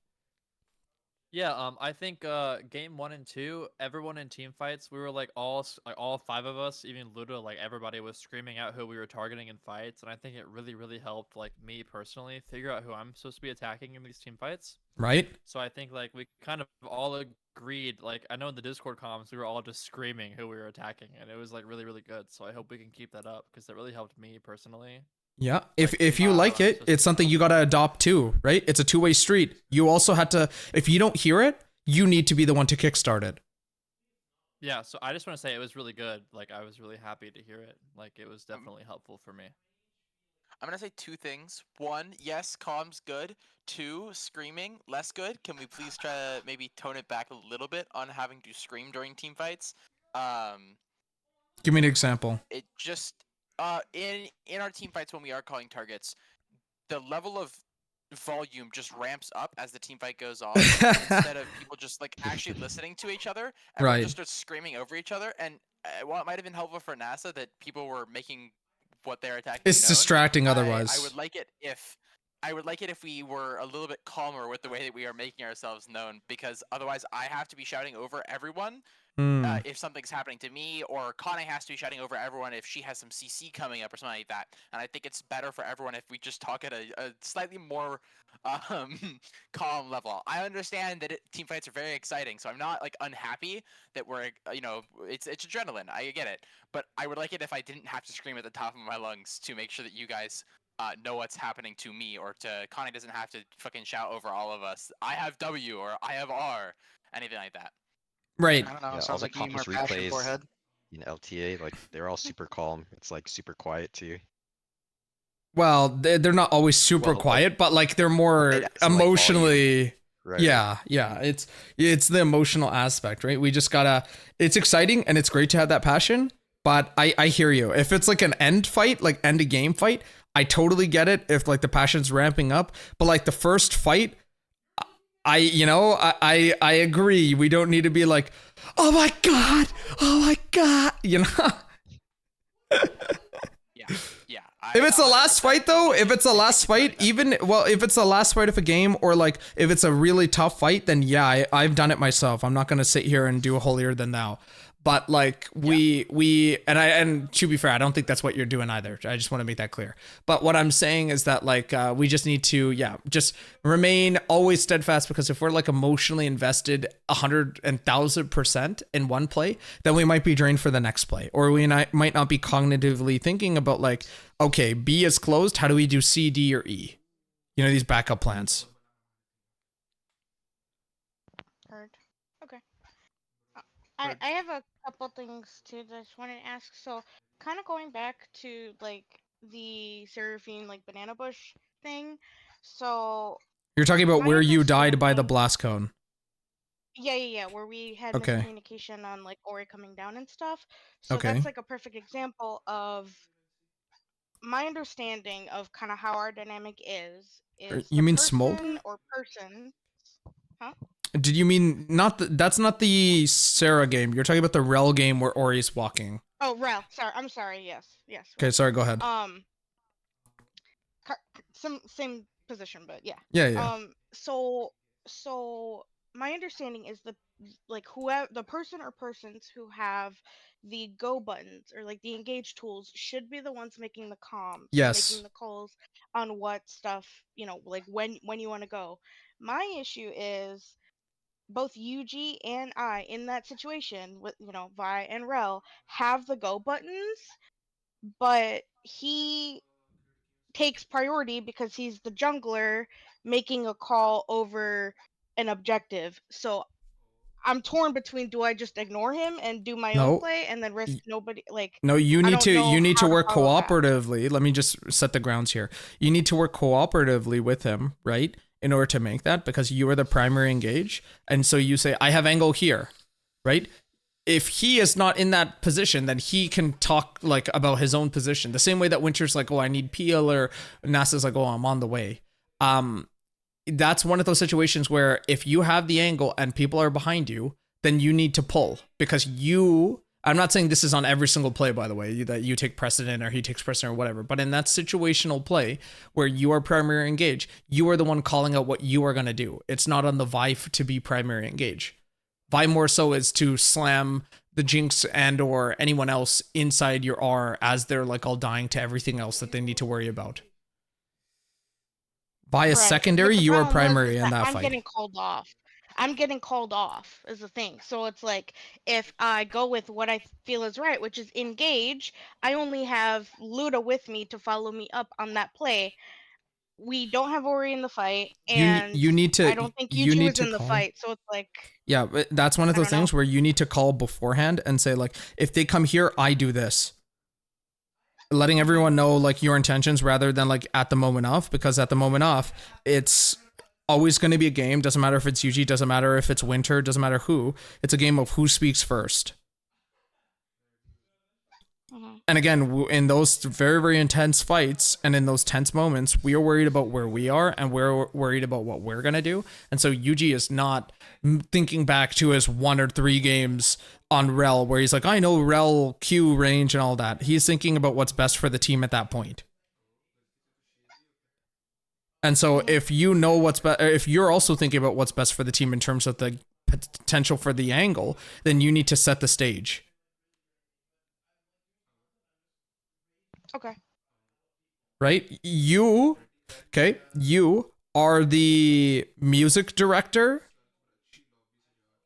Yeah, I think game 1 and 2, everyone in team fights, we were like all 5 of us, even Ludo, like everybody was screaming out who we were targeting in fights, and I think it really helped like me personally figure out who I'm supposed to be attacking in these team fights. Right? So I think like we kind of all agreed, like I know in the Discord comms we were all just screaming who we were attacking, and it was like really good. So I hope we can keep that up because that really helped me personally. Yeah. If Like, if you like it, it's something you gotta adopt too, right? It's a two-way street. You also had to, if you don't hear it, you need to be the one to kickstart it. Yeah, so I just want to say it was really good. Like I was really happy to hear it. Like it was definitely helpful for me. I'm gonna say 2 things. 1, yes, calm's good. 2, screaming, less good. Can we please try to maybe tone it back a little bit on having to scream during team fights? Give me an example. It just in our team fights when we are calling targets, the level of volume just ramps up as the team fight goes on instead of people just like actually listening to each other. Everyone Right. just starts screaming over each other, and while it might have been helpful for NASA that people were making what they're attacking It's known, distracting otherwise. I would like it if we were a little bit calmer with the way that we are making ourselves known, because otherwise I have to be shouting over everyone if something's happening to me, or Connie has to be shouting over everyone if she has some CC coming up or something like that. And I think it's better for everyone if we just talk at a slightly more calm level. I understand that team fights are very exciting, so I'm not like unhappy that we're it's adrenaline. I get it, but I would like it if I didn't have to scream at the top of my lungs to make sure that you guys know what's happening to me, or to Connie doesn't have to fucking shout over all of us. I have W or I have R, anything like that. Right. I don't know. Yeah, all Sounds the like you need more campus passion, replays forehead. in LTA, like they're all super calm. It's like super quiet too. Well, they're not always super Well, like- quiet, but like they're more It's like emotionally. Right. Yeah. It's the emotional aspect, right? We just gotta. It's exciting and it's great to have that passion, but I hear you. If it's like an end fight, like end of game fight, I totally get it. If like the passion's ramping up, but like the first fight, I agree. We don't need to be like, oh my god, you know. Yeah. If it's the last fight though, if it's the last fight, if it's the last fight of a game, or like if it's a really tough fight, then yeah, I've done it myself. I'm not gonna sit here and do a holier than thou. But like and to be fair, I don't think that's what you're doing either. I just want to make that clear. But what I'm saying is that like we just need to just remain always steadfast, because if we're like emotionally invested 100,000% in one play, then we might be drained for the next play, or we might not be cognitively thinking about like, okay, B is closed. How do we do C, D, or E? You know, these backup plans. Heard. Okay. I have a couple things too that I just wanted to ask. So, kind of going back to like the Seraphine like banana bush thing. So You're talking about my where you died by the understanding- blast cone. yeah, where we had Okay. miscommunication on like Ori coming down and stuff. So Okay. that's like a perfect example of my understanding of kind of how our dynamic is You the mean person Smolder? or person. Did you mean that's not the Sarah game? You're talking about the Rel game where Ori's walking. Oh, Rel. Sorry, I'm sorry. Yes. Okay, sorry, go ahead. Same position, but yeah. Yeah. So my understanding is like whoever the person or persons who have the go buttons or like the engage tools should be the ones making the comms, Yes. making the calls on what stuff, like when you want to go. My issue is both UG and I in that situation with Vi and Rel have the go buttons, but he takes priority because he's the jungler making a call over an objective. So I'm torn between, do I just ignore him and do my own No. play and then risk nobody like No, you I need don't to know how to work follow that. cooperatively. Let me just set the grounds here. You need to work cooperatively with him, right? In order to make that, because you are the primary engage. And so you say, I have angle here, right? if he is not in that position, then he can talk like about his own position. The same way that Winter's like, oh, I need peel, or NASA's like, oh, I'm on the way. That's one of those situations where if you have the angle and people are behind you, then you need to pull, because I'm not saying this is on every single play, by the way, that you take precedent or he takes precedent or whatever, but in that situational play where you are primary engage, you are the one calling out what you are going to do. It's not on the Vi to be primary engage. Vi more so is to slam the Jinx and or anyone else inside your R as they're like all dying to everything else that they need to worry about. Vi is secondary, you are primary in that fight. I'm getting called off. I'm getting called off is the thing. So it's like, if I go with what I feel is right, which is engage, I only have Luda with me to follow me up on that play. We don't have Ori in the fight, and you need to. I don't think Yuji was in the fight, so it's like. Yeah, but that's one of those things where you need to call beforehand and say like, if they come here, I do this. Letting everyone know like your intentions rather than like at the moment off, because at the moment off, it's always going to be a game. Doesn't matter if it's Yuji, doesn't matter if it's Winter, doesn't matter who. It's a game of who speaks first. And again, in those very, very intense fights and in those tense moments, we are worried about where we are and we're worried about what we're going to do. And so Yuji is not thinking back to his 1 or 3 games on Rel where he's like, I know Rel Q range and all that. He's thinking about what's best for the team at that point. And so if you know what's best, if you're also thinking about what's best for the team in terms of the potential for the angle, then you need to set the stage. Okay. Right? You are the music director.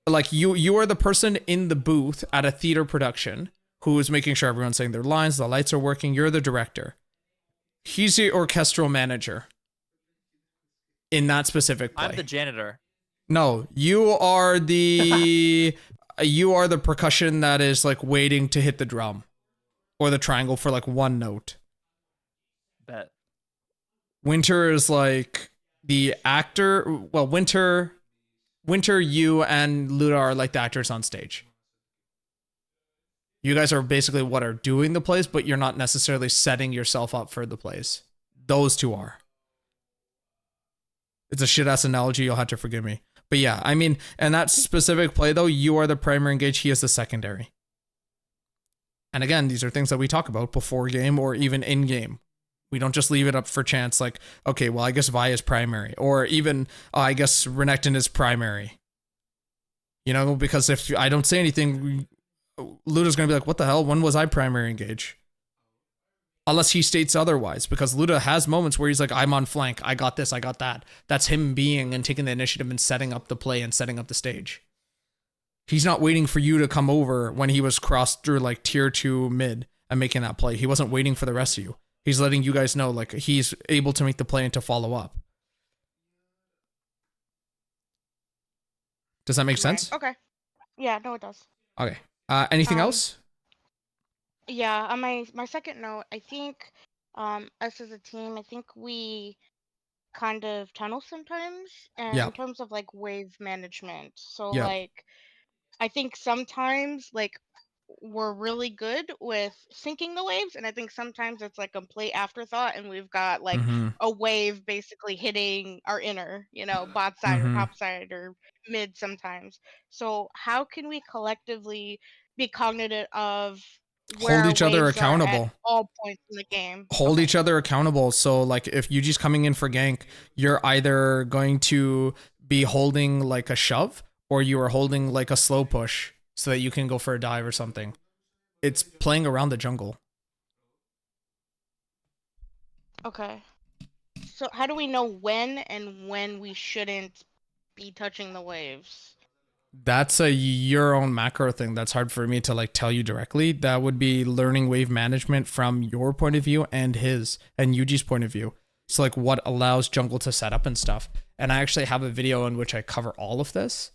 Like you are the person in the booth at a theater production who is making sure everyone's saying their lines, the lights are working. You're the director. He's the orchestral manager in that specific play. I'm the janitor. No, you are the percussion that is like waiting to hit the drum or the triangle for like one note. Bet. Winter is like the actor. Well, Winter, you and Luda are like the actors on stage. You guys are basically what are doing the plays, but you're not necessarily setting yourself up for the plays. Those two are. It's a shit ass analogy. You'll have to forgive me. But yeah, I mean, and that specific play though, you are the primary engage. He is the secondary. And again, these are things that we talk about before game or even in game. We don't just leave it up for chance like, okay, well, I guess Vi is primary. Or even, I guess Renekton is primary. You know, because if I don't say anything, Luda's going to be like, what the hell? When was I primary engage? Unless he states otherwise. Because Luda has moments where he's like, I'm on flank. I got this. I got that. That's him being and taking the initiative and setting up the play and setting up the stage. He's not waiting for you to come over when he was crossed through like tier 2 mid and making that play. He wasn't waiting for the rest of you. He's letting you guys know like he's able to make the play and to follow up. Does that make sense? Okay. Yeah, no, it does. Okay. Anything else? Yeah, on my second note, I think us as a team, I think we kind of tunnel sometimes and in terms of like wave management. So like I think sometimes like we're really good with syncing the waves, and I think sometimes it's like a complete afterthought and we've got like a wave basically hitting our inner, you know, bot side or top side or mid sometimes. So how can we collectively be cognizant of hold each other accountable at all points in the game? Hold each other accountable. So like if Yuji's coming in for gank, you're either going to be holding like a shove or you are holding like a slow push so that you can go for a dive or something. It's playing around the jungle. Okay. So how do we know when and when we shouldn't be touching the waves? That's your own macro thing. That's hard for me to like tell you directly. That would be learning wave management from your point of view and his and Yuji's point of view. So like what allows jungle to set up and stuff. And I actually have a video in which I cover all of this.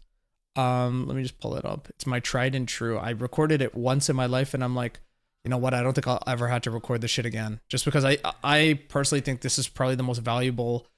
Let me just pull it up. It's my tried and true. I recorded it once in my life and I'm like, you know what? I don't think I'll ever have to record this shit again. Just because I personally think this is probably the most valuable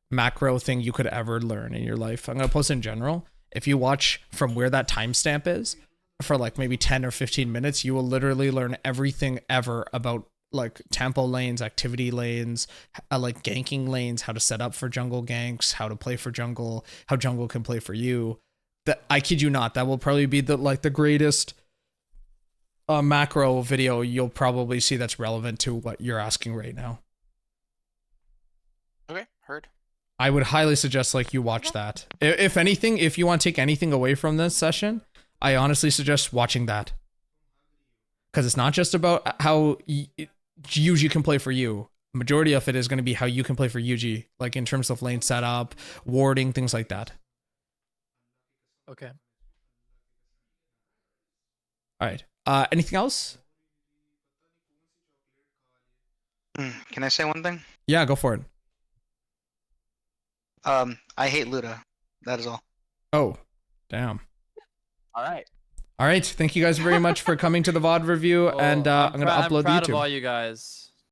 macro thing you could ever learn in your life. I'm going to post it in general. If you watch from where that timestamp is, for like maybe 10 or 15 minutes, you will literally learn everything ever about like tempo lanes, activity lanes, like ganking lanes, how to set up for jungle ganks, how to play for jungle, how jungle can play for you. That, I kid you not, that will probably be the greatest macro video you'll probably see that's relevant to what you're asking right now. Okay, heard. I would highly suggest like you watch that. If anything, if you want to take anything away from this session, I honestly suggest watching that. Because it's not just about how Yuji can play for you. Majority of it is going to be how you can play for Yuji, like in terms of lane setup, warding, things like that. Okay. All right. Anything else? Can I say one thing? Yeah, go for it. I hate Luda. That is all. Oh, damn. All right. All right. Thank you guys very much for coming to the VOD review, Well, and I'm going to I'm upload proud to YouTube. of all you guys.